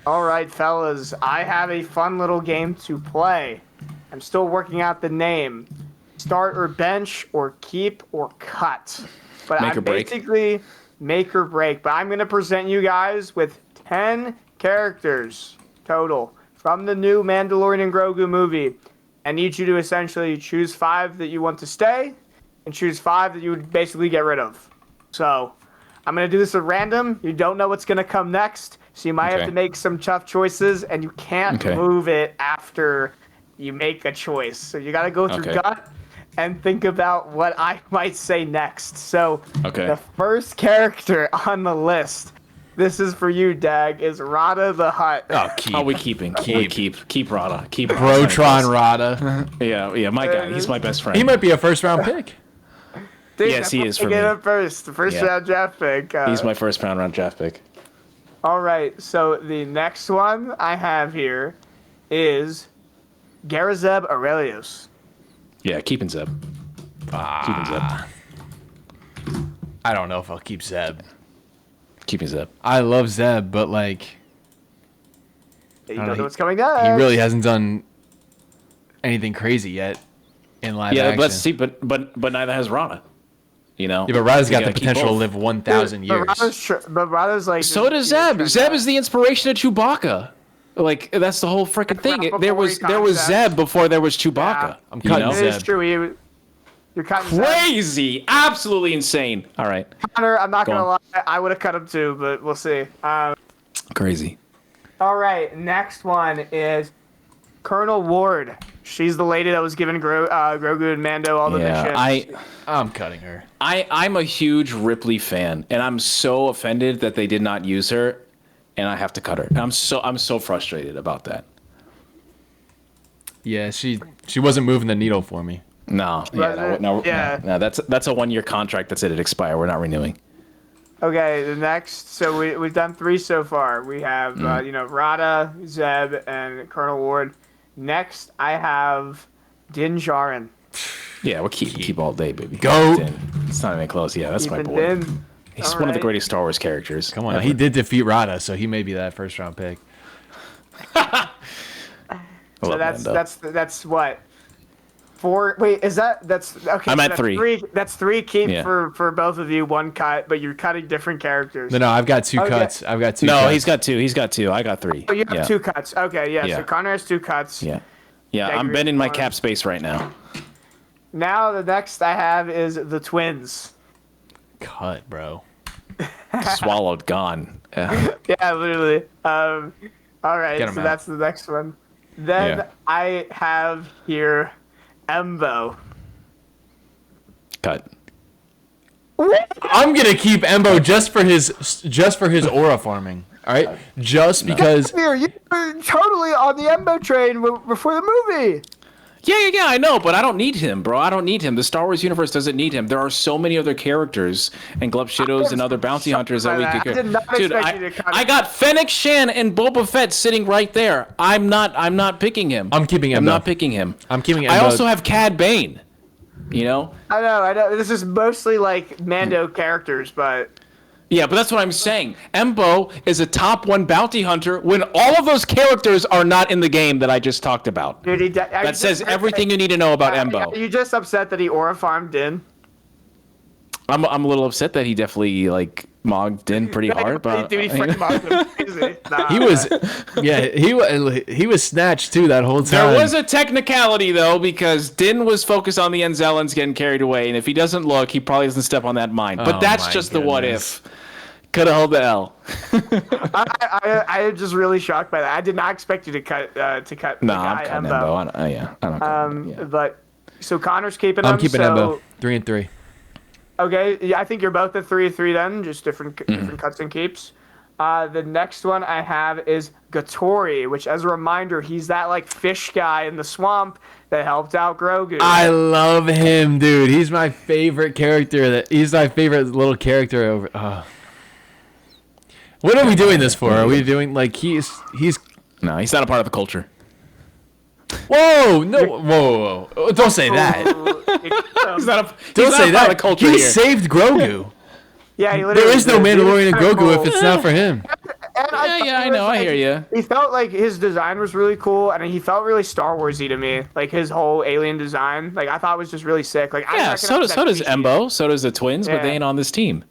All right, fellas, I have a fun little game to play. I'm still working out the name. Start or bench or keep or cut. But Make or I'm break. basically make or break. But I'm going to present you guys with 10 characters total from the new Mandalorian and Grogu movie. I need you to essentially choose 5 that you want to stay and choose 5 that you would basically get rid of. So I'm going to do this at random. You don't know what's going to come next. So you might have Okay. to make some tough choices, and you can't Okay. move it after you make a choice. So you got to go through Okay. gut and think about what I might say next. So Okay. the first character on the list, this is for you, Dag, is Rada the Hutt. Oh, keep. Oh, we keeping. Keep Rada. Keep Rada. Brotron Rada. Yeah, my guy. He's my best friend. He might be a first-round pick. Dude, Yes, he is for get me. him first. The first Yeah. round draft pick. He's my first round draft pick. All right, so the next one I have here is Garazeb Aurelius. Yeah, keeping Zeb. Keeping Zeb. I don't know if I'll keep Zeb. Keeping Zeb. I love Zeb, but like You don't don't know, know what's coming next. he really hasn't done anything crazy yet in live Yeah, action. but see, but neither has Rada. You know. Yeah, but Rada's You got the gotta keep potential to both. live 1,000 years. But Rada's like. So does Zeb. Zeb is the inspiration of Chewbacca. Like that's the whole freaking thing. Before There he was caught Zeb before there was Chewbacca. Yeah. I'm you cutting know? It is Zeb. true. You're cutting Zeb. Crazy, absolutely insane. All right, Connor, I'm not Go gonna on. lie. I would have cut him too, but we'll see. crazy. All right, next one is Colonel Ward. She's the lady that was giving Grogu and Mando all the Yeah, missions. I'm cutting her. I'm a huge Ripley fan, and I'm so offended that they did not use her, and I have to cut her. And I'm so frustrated about that. Yeah, she wasn't moving the needle for me. No, Yeah. no. That's a 1-year contract. That's it. It expired. We're not renewing. Okay, the next. So we've done 3 so far. We have Rada, Zeb, and Colonel Ward. Next, I have Din Djarin. Yeah, we'll keep all day, baby. Go. It's not even close. Yeah, that's my Keeping boy. Din. He's All one of the right. greatest Star Wars characters. Come on, ever. he did defeat Rada, so he may be that first-round pick. I So love that's Mando. that's what. 4. Wait, is that's okay? I'm so at that's 3. That's 3 keep Yeah. for both of you. 1 cut, but you're cutting different characters. No, I've got 2 Okay. cuts. I've got 2 No, cuts. he's got 2. He's got 2. I got 3. Oh, you have yeah. 2 cuts. Okay, yeah. Yeah. So Connor has 2 cuts. Yeah. Yeah, Yeah, I'm you're bending my fine. cap space right now. Now the next I have is the twins. cut, bro. Swallowed, gone. Yeah. Yeah, literally. All right, Get 'em so out. that's the next one. Then Yeah. I have here Embo. Cut. I'm gonna keep Embo just for his aura farming. All right, just because. Here, you were totally on the Embo train before the movie. Yeah, I know, but I don't need him, bro. I don't need him. The Star Wars universe doesn't need him. There are so many other characters and Glupshidos and other bounty hunters that we by could that. get. I did not Dude, expect you to cut I it. got Fennec Shan and Boba Fett sitting right there. I'm not picking him. I'm keeping I'm Embo. not picking him. I'm keeping I Embo. also have Cad Bane. You know? I know. This is mostly like Mando characters, but Yeah, but that's what I'm saying. Embo is a top 1 bounty hunter when all of those characters are not in the game that I just talked about. dude, That says everything you need to know about Are Embo. you just upset that he aura farmed Din? I'm a little upset that he definitely like mogged in pretty hard, but Dude, he freaking mocked him. Crazy. Nah, He was, yeah, he was snatched too that whole time. there was a technicality though because Din was focused on the Enzelans getting carried away, and if he doesn't look, he probably doesn't step on that mine. But Oh that's my just the what goodness. if. Could have held the L. I am just really shocked by that. I did not expect you to cut No, the I'm guy cutting Embo. Embo. I don't cut Embo, yeah. But so Connor's keeping I'm him. keeping so, Embo 3 and 3. Okay, yeah, I think you're both at 3-3 then, just different cuts and keeps. The next one I have is Gatori, which, as a reminder, he's that like fish guy in the swamp that helped out Grogu. I love him, dude. He's my favorite character. He's my favorite little character over. What are we doing this for? Are we doing like he's No, he's not a part of the culture. Whoa, no, whoa. Don't say that. He's not a, Don't he's say not a that. culture He here. saved Grogu. Yeah, he literally There is no did. He was Mandalorian and kinda Grogu cool. if it's not for him. And I know. I hear you. He felt like his design was really cool, and he felt really Star Warsy to me. Like his whole alien design, like I thought was just really sick. Like Yeah, so does Embo, so does the twins, but Yeah. they ain't on this team.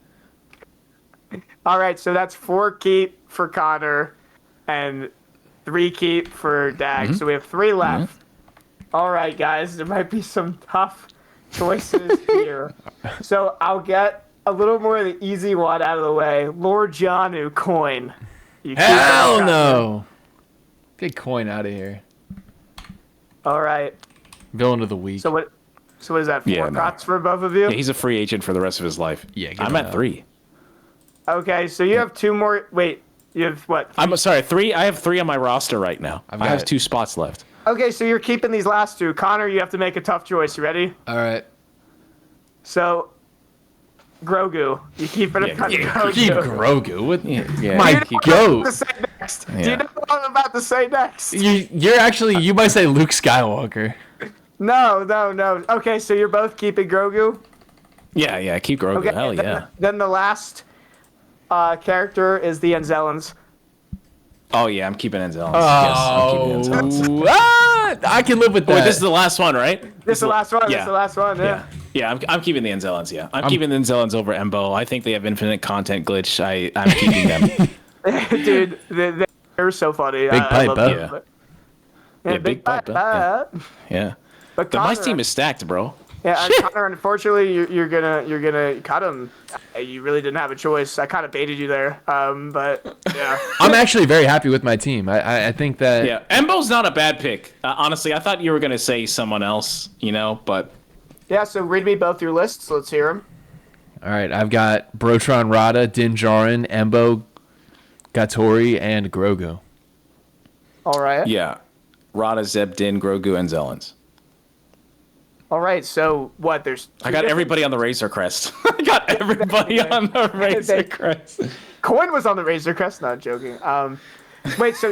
All right, so that's 4 keep for Connor, and 3 keep for Dag. So we have 3 left. All right, guys, there might be some tough choices here. So I'll get a little more of the easy one out of the way. Lord Janu coin. You keep Hell that. no. Get coin out of here. All right. Villain of the week. So what? So what is that? 4 Yeah, no. cuts for both of you? Yeah, he's a free agent for the rest of his life. Yeah, get I'm him at out. 3. Okay, so you have 2 more. Wait, you have what? I'm sorry, 3. I have 3 on my roster right now. I've I have got- 2 spots left. Okay, so you're keeping these last 2. Connor, you have to make a tough choice. You ready? All right. So, Grogu. You keep it on Grogu. Keep Grogu. What? Yeah, My You know what I'm about goat. to say next? Do Yeah. you know what I'm about to say next? You're actually, you might say Luke Skywalker. No. Okay, so you're both keeping Grogu. Yeah, keep Grogu. Okay, Hell then, yeah. Then the last character is the Anzellans. Oh yeah, I'm keeping Enzel's. Yes, I'm keeping Enzel's. I can live with that. Wait, this is the last one, right? This is the last one. Yeah. This is the last one. Yeah. Yeah, I'm keeping the Enzelans, yeah. I'm keeping the Enzelans over Embo. I think they have infinite content glitch. I'm keeping them. Dude, they're so funny. Big I pipe, love huh? them. Yeah. Yeah, big pipe, huh? Yeah. But My Connor, team is stacked, bro. yeah, Connor, unfortunately, you're gonna cut him. You really didn't have a choice. I kind of baited you there, but yeah. I'm actually very happy with my team. I think that. Yeah, Embo's not a bad pick. Honestly, I thought you were going to say someone else, but Yeah, so read me both your lists. Let's hear them. All right, I've got Brotron Rada, Din Djarin, Embo, Gattori, and Grogu. All right. yeah. Rada, Zeb, Din, Grogu, and Zelens. All right. So what? There's. I got everybody on the Razor Crest. I got everybody on the Razor Crest. Coin was on the Razor Crest. Not joking. Wait. So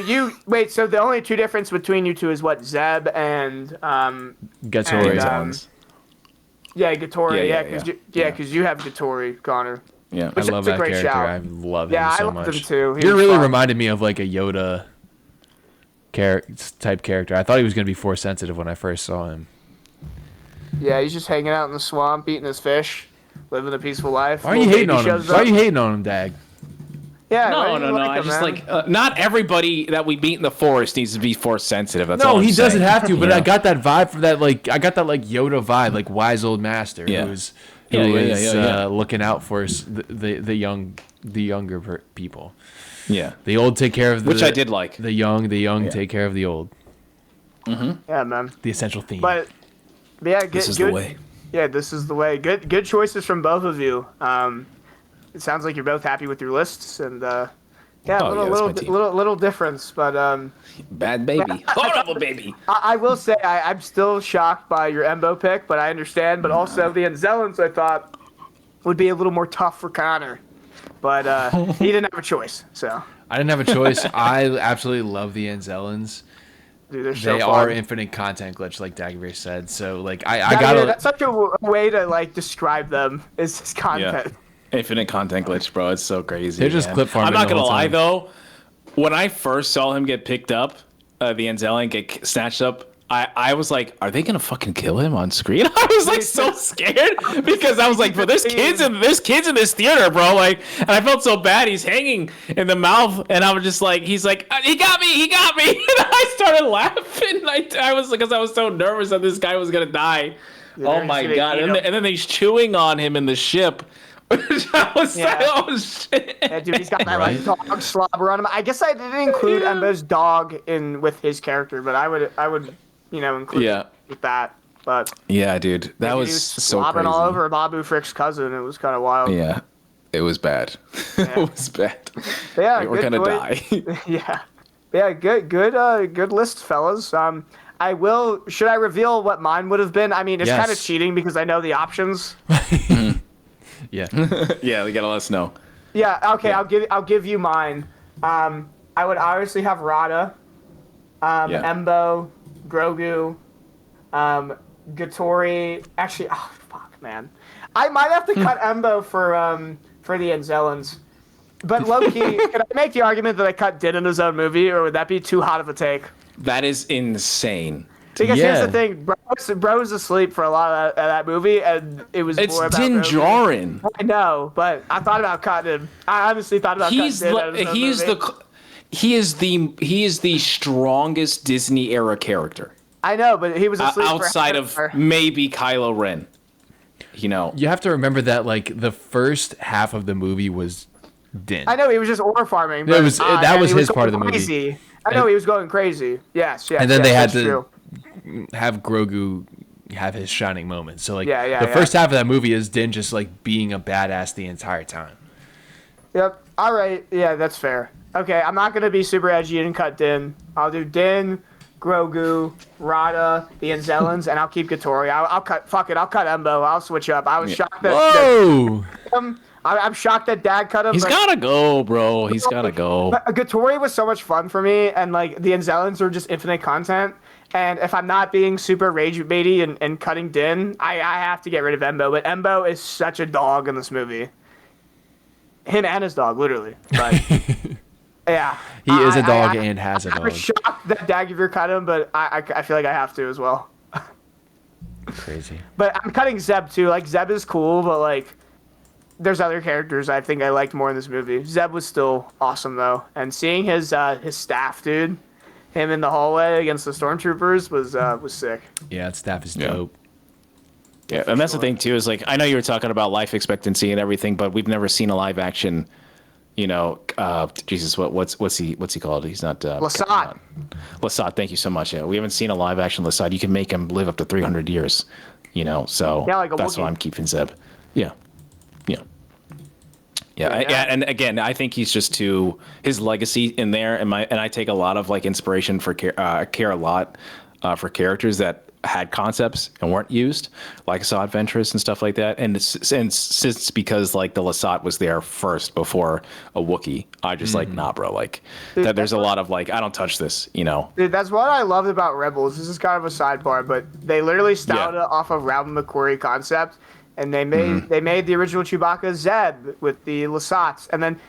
the only 2 difference between you 2 is what? Zeb and Gattori. And, yeah, Gattori. Yeah, Yeah, because you have Gattori, Connor. Yeah. I Which love is a that great character. shout. I love Yeah, him so I loved much. him too. He You're was really fun. reminded me of like a Yoda type character. I thought he was going to be force sensitive when I first saw him. Yeah, he's just hanging out in the swamp, eating his fish, living a peaceful life. Why are you Little hating baby on him? shows Why are up. you hating on him, Dag? Yeah. why No. do you I him, just man? not everybody that we meet in the forest needs to be force sensitive. That's No, all I'm he doesn't saying. have to. But You I know? got that vibe from that. Like I got that like Yoda vibe, like wise old master Yeah. who's Yeah, yeah. looking out for the younger people. Yeah. The old take care of the Which I did like. The young take care of the old. Yeah, man. The essential theme. But yeah, This is good. the way. Yeah, this is the way. Good choices from both of you. It sounds like you're both happy with your lists, and yeah, Oh, yeah, that's my team. little difference, but Bad baby. Horrible baby. I will say I'm still shocked by your Embo pick, but I understand. But also the Anzellans I thought would be a little more tough for Connor, but he didn't have a choice. So I didn't have a choice. I absolutely love the Anzellans. dude, they're so They fun. are infinite content glitch, like Dagovere said. So like I Yeah, gotta. that's such a way to like describe them. Is this content? Infinite content glitch, bro. It's so crazy. They're just man. clip farming I'm not the gonna whole lie time. though. When I first saw him get picked up, the Anzellian get snatched up, I was like, are they gonna fucking kill him on screen? I was like so scared because I was like, but there's kids in this theater, bro. Like, and I felt so bad. He's hanging in the mouth, and I was just like, he's like, he got me, and I started laughing. I was because I was so nervous that this guy was gonna die. Yeah, Oh they're my just gonna god! eat And, him. and then he's chewing on him in the ship. I was like, Yeah. oh shit. Yeah, dude, he's got that Right? like dog slobber on him. I guess I didn't include Embo's dog in with his character, but I would include Yeah. it with that. But Yeah, dude, that he was was so slobbering crazy. all over Babu Frick's cousin. It was kind of wild. Yeah, it was bad. Yeah. It was bad. But yeah, Like, we're good gonna choice. die. Yeah, good list, fellas. I will. Should I reveal what mine would have been? I mean, it's Yes. kind of cheating because I know the options. Yeah. Yeah, they gotta let us know. Yeah. Okay. I'll give you mine. I would obviously have Rada, Yeah. Embo, Grogu, Gattori. Actually, oh fuck, man, I might have to cut Embo for the Anzellans. But low-key, can I make the argument that I cut Din in his own movie, or would that be too hot of a take? That is insane. Because here's the thing, bro was asleep for a lot of that movie, and it was It's more about Din Grogu. Djarin. I know, but I thought about cutting him. I honestly thought about cutting Din out of his own movie. He is the strongest Disney era character. I know, but he was asleep outside of maybe Kylo Ren. You know, You have to remember that like the first half of the movie was Din. I know he was just ore farming. But, that was he his part of the movie. Crazy. I know he was going crazy. Yes. And then they had to true. have Grogu have his shining moment. So like the first half of that movie is Din just like being a badass the entire time. Yep. All right. Yeah, that's fair. Okay, I'm not gonna be super edgy and cut Din. I'll do Din, Grogu, Rada, the Anzellans, and I'll keep Gattori. I'll cut. Fuck it. I'll cut Embo. I'll switch up. I was shocked that. Whoa! I'm shocked that Dad cut him. he's gotta go, bro. He's gotta go. But Gattori was so much fun for me, and like the Anzellans are just infinite content. And if I'm not being super rage baity and cutting Din, I have to get rid of Embo. But Embo is such a dog in this movie. Him and his dog, literally. But yeah, He is a dog and has a I dog. was shocked that Dagovere cut him, but I feel like I have to as well. Crazy. But I'm cutting Zeb too. Like Zeb is cool, but like there's other characters I think I liked more in this movie. Zeb was still awesome though, and seeing his staff, dude, him in the hallway against the stormtroopers was sick. Yeah, that staff is dope. Yeah, and that's the thing too. Is like I know you were talking about life expectancy and everything, but we've never seen a live action. You know, Jesus, what's he called? He's not Lasat. Lasat, thank you so much. Yeah, we haven't seen a live action Lasat. You can make him live up to 300 years. You know, so Yeah, like a that's Wookiee. why I'm keeping Zeb. Yeah. And again, I think he's just too his legacy in there, and I take a lot of like inspiration for care a lot for characters that had concepts and weren't used, like Asajj Ventress and stuff like that. And since because like the Lasat was there first before a Wookiee, I just like nah, bro. Like that, there's a lot of like I don't touch this, you know. Dude, that's what I loved about Rebels. This is kind of a sidebar, but they literally styled it off of Ralph McQuarrie concept, and they made the original Chewbacca Zeb with the Lasats, and then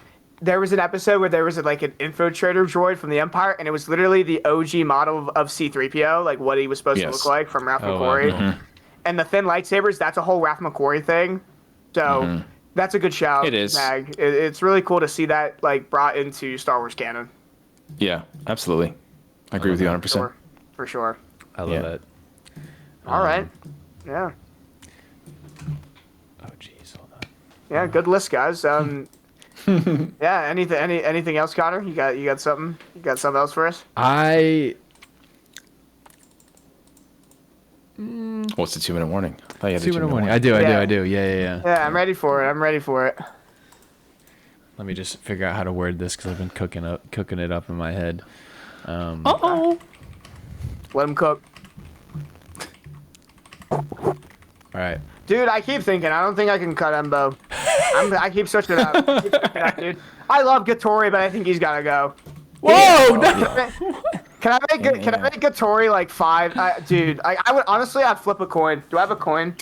there was an episode where there was like an infiltrator droid from the Empire, and it was literally the OG model of C-3PO, like what he was supposed to look like from Ralph McQuarrie. Wow. And the thin lightsabers, that's a whole Ralph McQuarrie thing. So that's a good shout. It is. Mag. It's really cool to see that like brought into Star Wars canon. Yeah, absolutely. I agree with you 100%. For sure. I love it. All right. Yeah. Oh, jeez, hold on. Yeah, good list, guys. Yeah. Anything else, Connor? You got something? You got something else for us? What's the 2-minute warning? I thought you had a 2-minute warning. warning. I do. Yeah. Yeah, I'm ready for it. Let me just figure out how to word this because I've been cooking it up in my head. Let him cook. All right. Dude, I keep thinking, I don't think I can cut Embo. I keep switching it up. Dude. I love Gattori, but I think he's gotta go. Whoa! No. Can I make Gattori like 5? Dude, I would honestly, I'd flip a coin. Do I have a coin?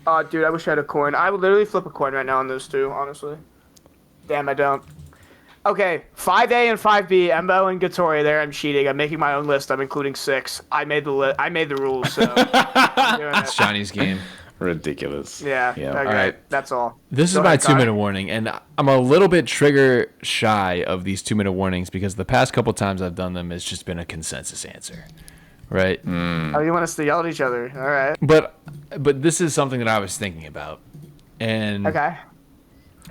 Oh, dude, I wish I had a coin. I would literally flip a coin right now on those two, honestly. Damn, I don't. Okay, 5A and 5B, Embo and Gattori. There, I'm cheating. I'm making my own list. I'm including 6. I made the rules. So I'm doing It's it. Johnny's game. Ridiculous. Yeah. Okay, All right. that's all. This is Go my ahead, Connor. 2-minute warning, and I'm a little bit trigger shy of these 2-minute warnings because the past couple times I've done them, it's just been a consensus answer, right? Oh, you want us to yell at each other? All right. But this is something that I was thinking about, and Okay.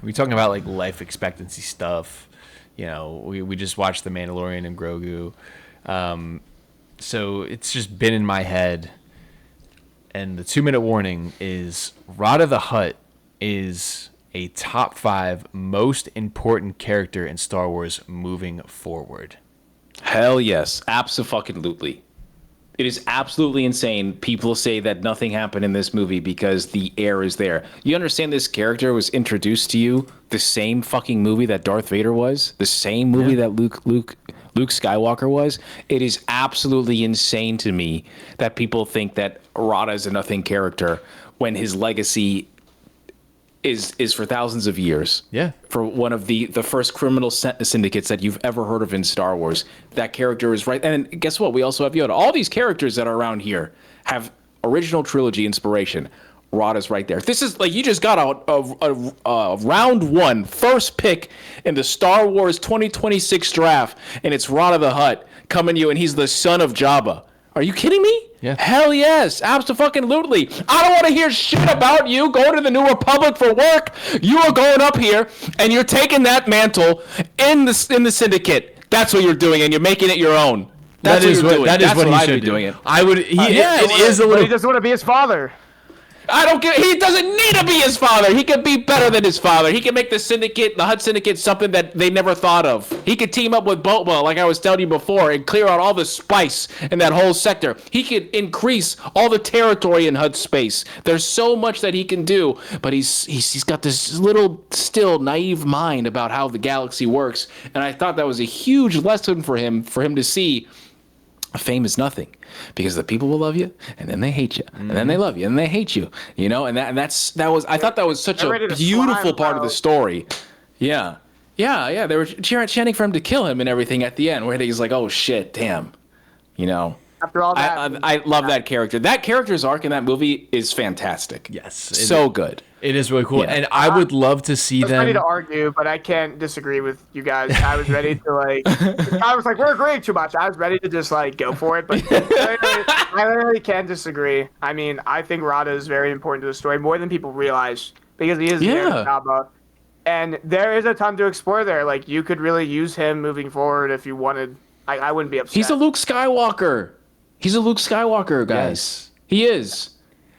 we're talking about like life expectancy stuff. You know, we just watched The Mandalorian and Grogu, so it's just been in my head. And the 2-minute warning is Rada the Hutt is a top 5 most important character in Star Wars moving forward. Hell yes, absolutely. It is absolutely insane. People say that nothing happened in this movie because the air is there. You understand this character was introduced to you the same fucking movie that Darth Vader was, the same movie that Luke Luke Skywalker was, it is absolutely insane to me that people think that Rada is a nothing character when his legacy is for thousands of years. Yeah. For one of the first criminal syndicates that you've ever heard of in Star Wars. That character is right. And guess what? We also have Yoda. All these characters that are around here have original trilogy inspiration. Rada's right there. This is like you just got a round one first pick in the Star Wars 2026 draft, and it's Rada the Hutt coming to you, and he's the son of Jabba. Are you kidding me? Yeah. Hell yes, absolutely. I don't want to hear shit about you going to the New Republic for work. You are going up here and you're taking that mantle in the syndicate. That's what you're doing, and you're making it your own. That's what you're doing. That is what he should doing. It. I would. It is a little. But he doesn't want to be his father. I don't get. He doesn't need to be his father. He could be better than his father. He could make the syndicate, the Hutt Syndicate, something that they never thought of. He could team up with Boba, like I was telling you before, and clear out all the spice in that whole sector. He could increase all the territory in Hutt space. There's so much that he can do, but he's got this little, still naive mind about how the galaxy works. And I thought that was a huge lesson for him to see. Fame is nothing, because the people will love you and then they hate you, and then they love you and they hate you, you know. And I thought that was such a beautiful part of the story. Yeah. They were chanting for him to kill him and everything at the end, where he's like, "Oh shit, damn," you know. After all that, I love that character. That character's arc in that movie is fantastic. Yes, so good. It is really cool, Yeah. and I would love to see them. I was ready to argue, but I can't disagree with you guys. I was ready to I was like, we're agreeing too much. I was ready to just go for it, but I literally can't disagree. I mean, I think Rada is very important to the story, more than people realize, because he is the heir to Jabba. And there is a ton to explore there. Like, you could really use him moving forward if you wanted. I wouldn't be upset. He's a Luke Skywalker. He's a Luke Skywalker, guys. Yes. He is.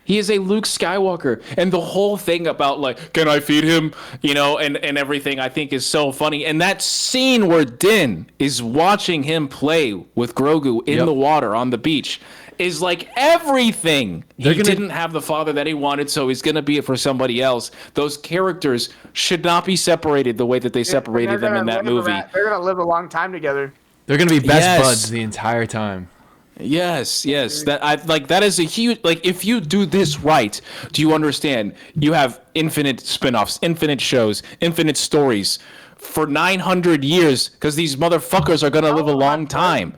He is a Luke Skywalker. And the whole thing about, can I feed him? You know, and everything, I think is so funny. And that scene where Din is watching him play with Grogu in the water on the beach is like everything. He didn't have the father that he wanted, so he's going to be it for somebody else. Those characters should not be separated the way that they separated them in that movie. They're going to live a long time together. They're going to be best buds the entire time. Yes. That is a huge, if you do this right, do you understand? You have infinite spin-offs, infinite shows, infinite stories for 900 years, because these motherfuckers are going to live a long time.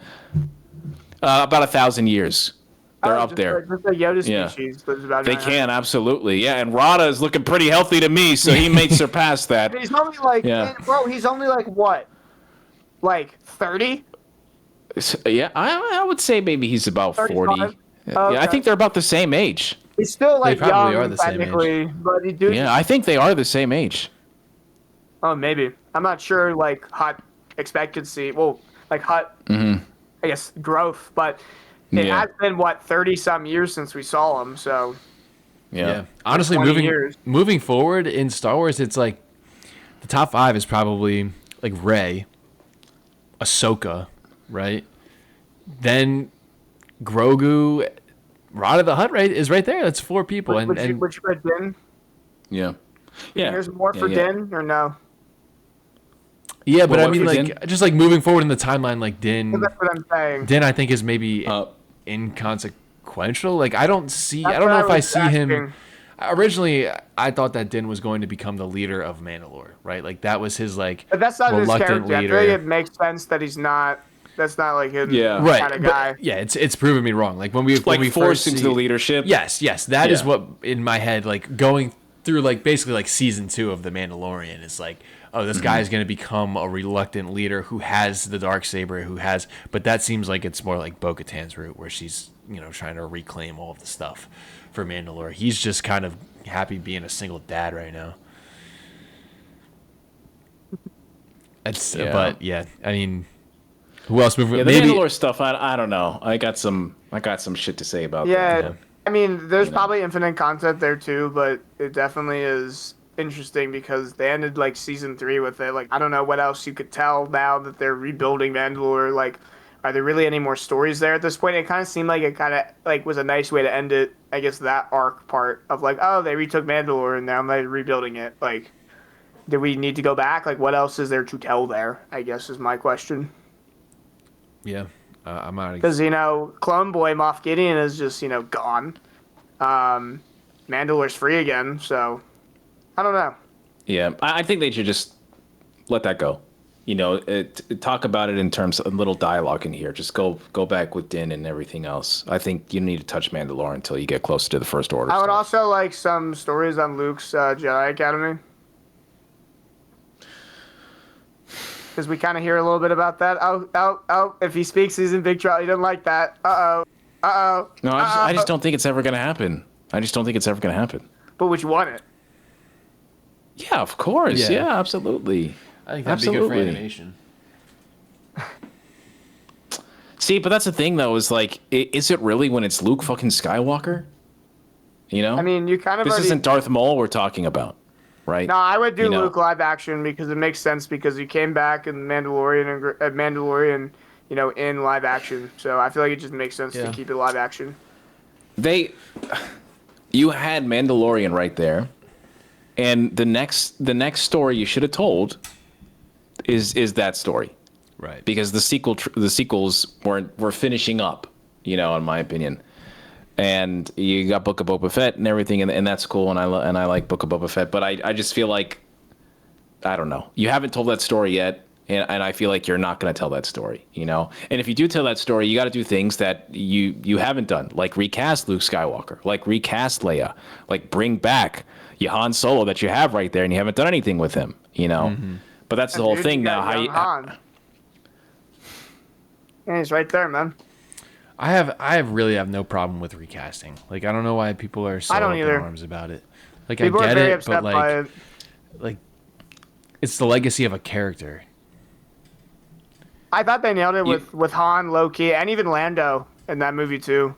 About 1,000 years. They're up there. Just the Yoda species lives about They 900. can, absolutely. Yeah, and Rada is looking pretty healthy to me, so he may surpass that. He's only he's only what? 30? Yeah, I would say maybe he's about 40. 35? Oh, Yeah, I think they're about the same age. He's still They probably young, are the same technically, but he do. Yeah, I think they are the same age. Oh, maybe. I'm not sure. Hut expectancy. Well, Hut. Mm-hmm. I guess growth, but it has been 30-some years since we saw him. So. Yeah. Honestly, 20 years. moving forward in Star Wars, it's the top 5 is probably Rey, Ahsoka, right? Then Grogu, Rada the Hutt, right, is right there. That's 4 people. Would you put Din? Yeah. Yeah. There's more for Din, or no? Yeah, but Well, I mean, what for Din? just moving forward in the timeline, Din. That's what I'm saying. Din, I think, is maybe inconsequential. I don't That's know what if I was see asking. him. Originally, I thought that Din was going to become the leader of Mandalore, right? That was his But that's not his reluctant character. I leader. feel it makes sense that he's not. That's not his Right, kind of guy. but, it's proven me wrong. When we Forced first into see, the leadership. Yes, that is Yeah. what in my head going through basically season 2 of The Mandalorian is this guy is going to become a reluctant leader who has the Darksaber, but that seems like it's more like Bo-Katan's route, where she's trying to reclaim all of the stuff for Mandalore. He's just kind of happy being a single dad right now. But I mean, who else moving? Yeah, the maybe Mandalore stuff, I don't know. I got some shit to say about that. Yeah, I mean, there's probably infinite content there too, but it definitely is interesting because they ended season 3 with it. I don't know what else you could tell now that they're rebuilding Mandalore. Are there really any more stories there at this point? It kind of seemed like it kind of was a nice way to end it. I guess that arc part of they retook Mandalore and now they're rebuilding it. Do we need to go back? What else is there to tell there? I guess is my question. Yeah, I'm out. Because, Clone Boy Moff Gideon is just, gone. Mandalorian's free again, so I don't know. Yeah, I think they should just let that go. Talk about it in terms of a little dialogue in here. Just go back with Din and everything else. I think you need to touch Mandalorian until you get closer to the First Order. I would also like some stories on Luke's Jedi Academy. Because we kind of hear a little bit about that. Oh, if he speaks, he's in big trouble. He doesn't like that. Uh-oh. No, I just don't think it's ever going to happen. But would you want it? Yeah, of course. Yeah, absolutely. I think that'd be good for animation. See, but that's the thing, though, is like, is it really when it's Luke fucking Skywalker? I mean, you kind of. This isn't Darth Maul we're talking about, right? No, I would do Luke live action because it makes sense because he came back in Mandalorian, in live action. So I feel like it just makes sense to keep it live action. You had Mandalorian right there, and the next story you should have told is that story, right? Because the sequels were finishing up, in my opinion. And you got Book of Boba Fett and everything, and that's cool, and I like Book of Boba Fett, but I just feel like, I don't know, you haven't told that story yet, and I feel like you're not going to tell that story, And if you do tell that story, you got to do things that you haven't done, like recast Luke Skywalker, like recast Leia, like bring back your Han Solo that you have right there, and you haven't done anything with him, Mm-hmm. But that's the whole thing now. Yeah, he's right there, man. I really have no problem with recasting. Like, I don't know why people are so up in arms about it. Like, people I get it, but like it's the legacy of a character. I thought they nailed it with Han, Loki, and even Lando in that movie too.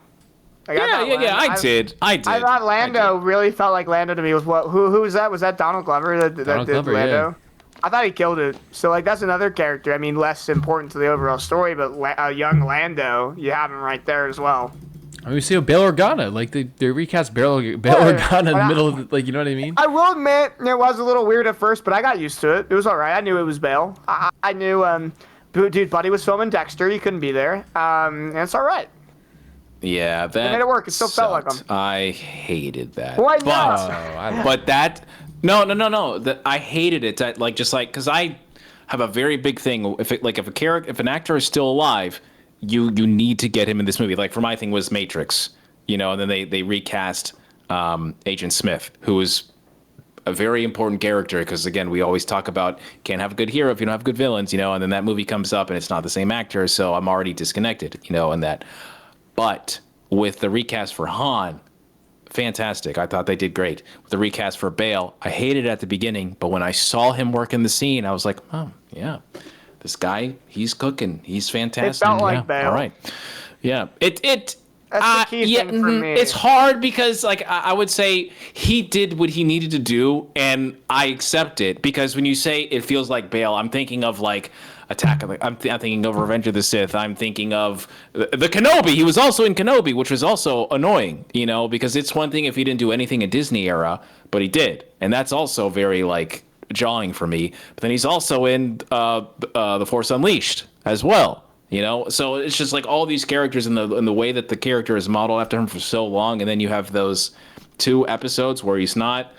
Like, I did. I thought Lando really felt like Lando to me. Who was that? Was that Donald Glover that did Lando? Yeah. I thought he killed it. So, like, that's another character. I mean, less important to the overall story, but a young Lando, you have him right there as well. I mean, we see Bail Organa. Like, they recast Bail Organa in the middle of the, like, you know what I mean? I will admit, it was a little weird at first, but I got used to it. It was all right. I knew it was Bail. I knew, dude, Buddy was filming Dexter. He couldn't be there. And it's all right. Yeah, that made it work. It still felt like him. I hated that. Why not? But that... No. I hated it. Because I have a very big thing. If an actor is still alive, you need to get him in this movie. Like, for my thing was Matrix, and then they recast Agent Smith, who is a very important character. Because again, we always talk about can't have a good hero if you don't have good villains, And then that movie comes up and it's not the same actor, so I'm already disconnected, in that. But with the recast for Han. Fantastic. I thought they did great. With the recast for Bale, I hated it at the beginning, but when I saw him work in the scene, I was like, oh, yeah, this guy, he's cooking. He's fantastic. It felt like Bale. All right. Yeah. That's the key thing for me. It's hard because, like, I would say he did what he needed to do, and I accept it, because when you say it feels like Bale, I'm thinking of, like, I'm thinking of Revenge of the Sith. I'm thinking of the Kenobi. He was also in Kenobi, which was also annoying, because it's one thing if he didn't do anything in Disney era, but he did, and that's also very like jarring for me. But then he's also in The Force Unleashed as well, So it's just like all these characters in the way that the character is modeled after him for so long, and then you have those 2 episodes where he's not.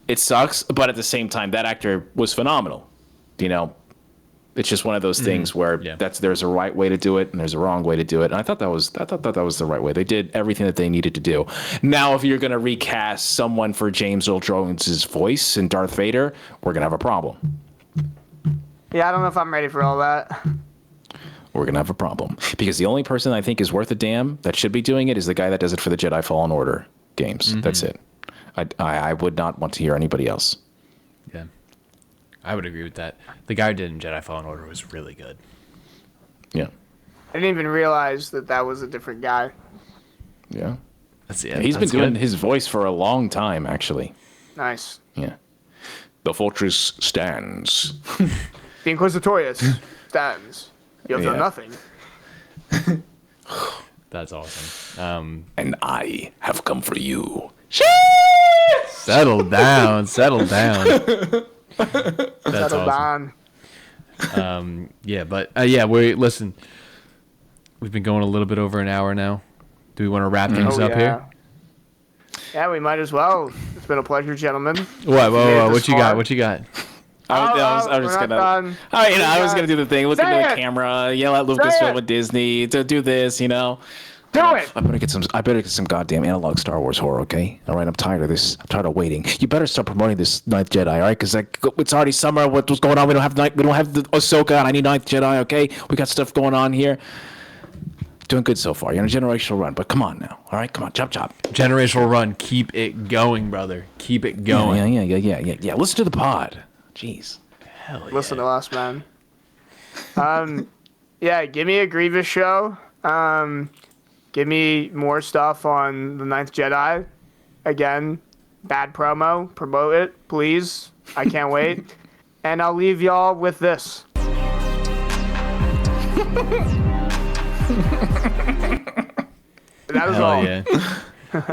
It sucks, but at the same time, that actor was phenomenal, It's just one of those things where there's a right way to do it and there's a wrong way to do it. And I thought that was the right way. They did everything that they needed to do. Now, if you're going to recast someone for James Earl Jones's voice in Darth Vader, we're going to have a problem. Yeah, I don't know if I'm ready for all that. We're going to have a problem. Because the only person I think is worth a damn that should be doing it is the guy that does it for the Jedi Fallen Order games. Mm-hmm. That's it. I would not want to hear anybody else. Yeah. I would agree with that. The guy who did in Jedi Fallen Order was really good. Yeah. I didn't even realize that was a different guy. Yeah. He's been doing his voice for a long time, actually. Nice. Yeah. The fortress stands. The Inquisitorius stands. You have done nothing. That's awesome. And I have come for you. Settle down. Settle down. That's Settle awesome. down. Yeah, but listen. We've been going a little bit over an hour now. Do we want to wrap things up here? Yeah, we might as well. It's been a pleasure, gentlemen. What? What you got? What you got? I was gonna do the thing, look into the camera, yell at Lucasfilm with Disney to do this, you know. Do it. I better get some goddamn analog Star Wars horror, okay? All right, I'm tired of this. I'm tired of waiting. You better start promoting this Ninth Jedi, all right? Because it's already summer. What's going on? We don't have the Ahsoka, and I need Ninth Jedi, okay? We got stuff going on here. Doing good so far. You're on a generational run, but come on now, all right? Come on, chop. Generational run. Keep it going, brother. Keep it going. Yeah. Listen to the pod. Jeez. Hell yeah. Listen to us, man. Yeah, give me a Grievous show. Give me more stuff on the Ninth Jedi. Again, bad promo. Promote it, please. I can't wait. And I'll leave y'all with this. That is all. Yeah.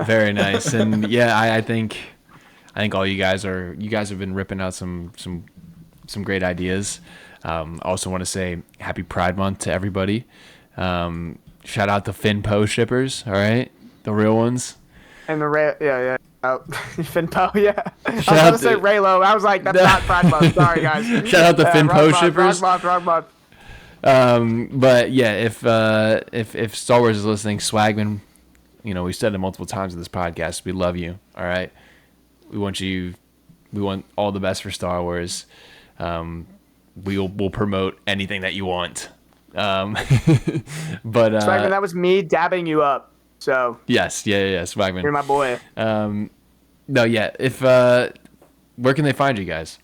Very nice. And yeah, I think all you guys have been ripping out some great ideas. Also want to say happy Pride Month to everybody. Shout out the Finpo shippers, all right? The real ones. And the yeah. Oh, Finpo, yeah. I was Shout about out to say Raylo. I was like, that's not Pride Month. Sorry, guys. Shout out the Finpo shippers. Wrong month. But yeah, if Star Wars is listening, Swagman, you know, we've said it multiple times in this podcast. We love you. All right. We want all the best for Star Wars. We'll promote anything that you want. But Swagman, that was me dabbing you up. So yes, Swagman. You're my boy. No, yeah. If where can they find you guys?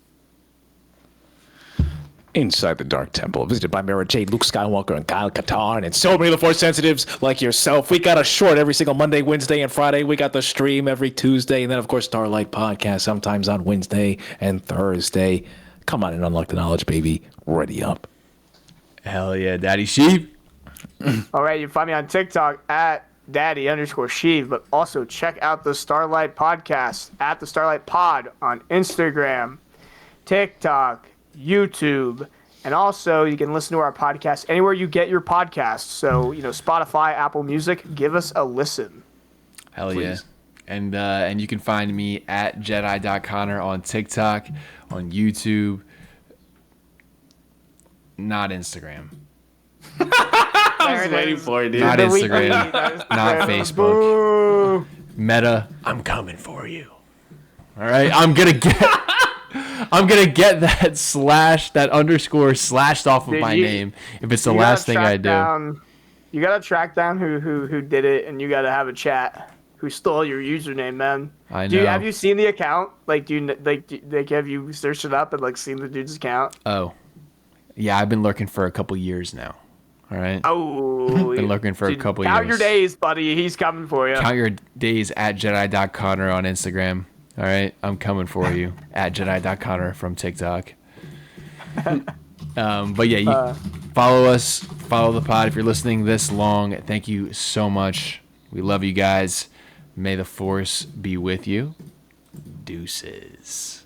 Inside the Dark Temple, visited by Mara Jade, Luke Skywalker, and Kyle Katarn, and so many of the Force sensitives like yourself. We got a short every single Monday, Wednesday, and Friday. We got the stream every Tuesday, and then, of course, Starlight Podcast sometimes on Wednesday and Thursday. Come on and unlock the knowledge, baby. Ready up. Hell yeah, Daddy Sheev. All right, you can find me on TikTok at Daddy_Sheev, but also check out the Starlight Podcast at the Starlight Pod on Instagram, TikTok, YouTube, and also you can listen to our podcast anywhere you get your podcasts. So, you know, Spotify, Apple Music, give us a listen. Hell Please. Yeah. And you can find me at Jedi.Connor on TikTok, on YouTube, not Instagram. I was waiting for it, dude. Not Instagram, not Facebook. Boo. Meta, I'm coming for you. All right, I'm gonna get that underscore slashed off of my name if it's the last thing I do. You gotta track down who did it, and you gotta have a chat. Who stole your username, man? I know. Have you seen the account? Like, have you searched it up and like seen the dude's account? Oh, yeah, I've been lurking for a couple years now. All right. Oh, been lurking for a couple years. Count your days, buddy. He's coming for you. Count your days at Jedi.Connor on Instagram. All right, I'm coming for you at Jedi.Connor from TikTok. But yeah, you follow us, follow the pod if you're listening this long. Thank you so much. We love you guys. May the Force be with you. Deuces.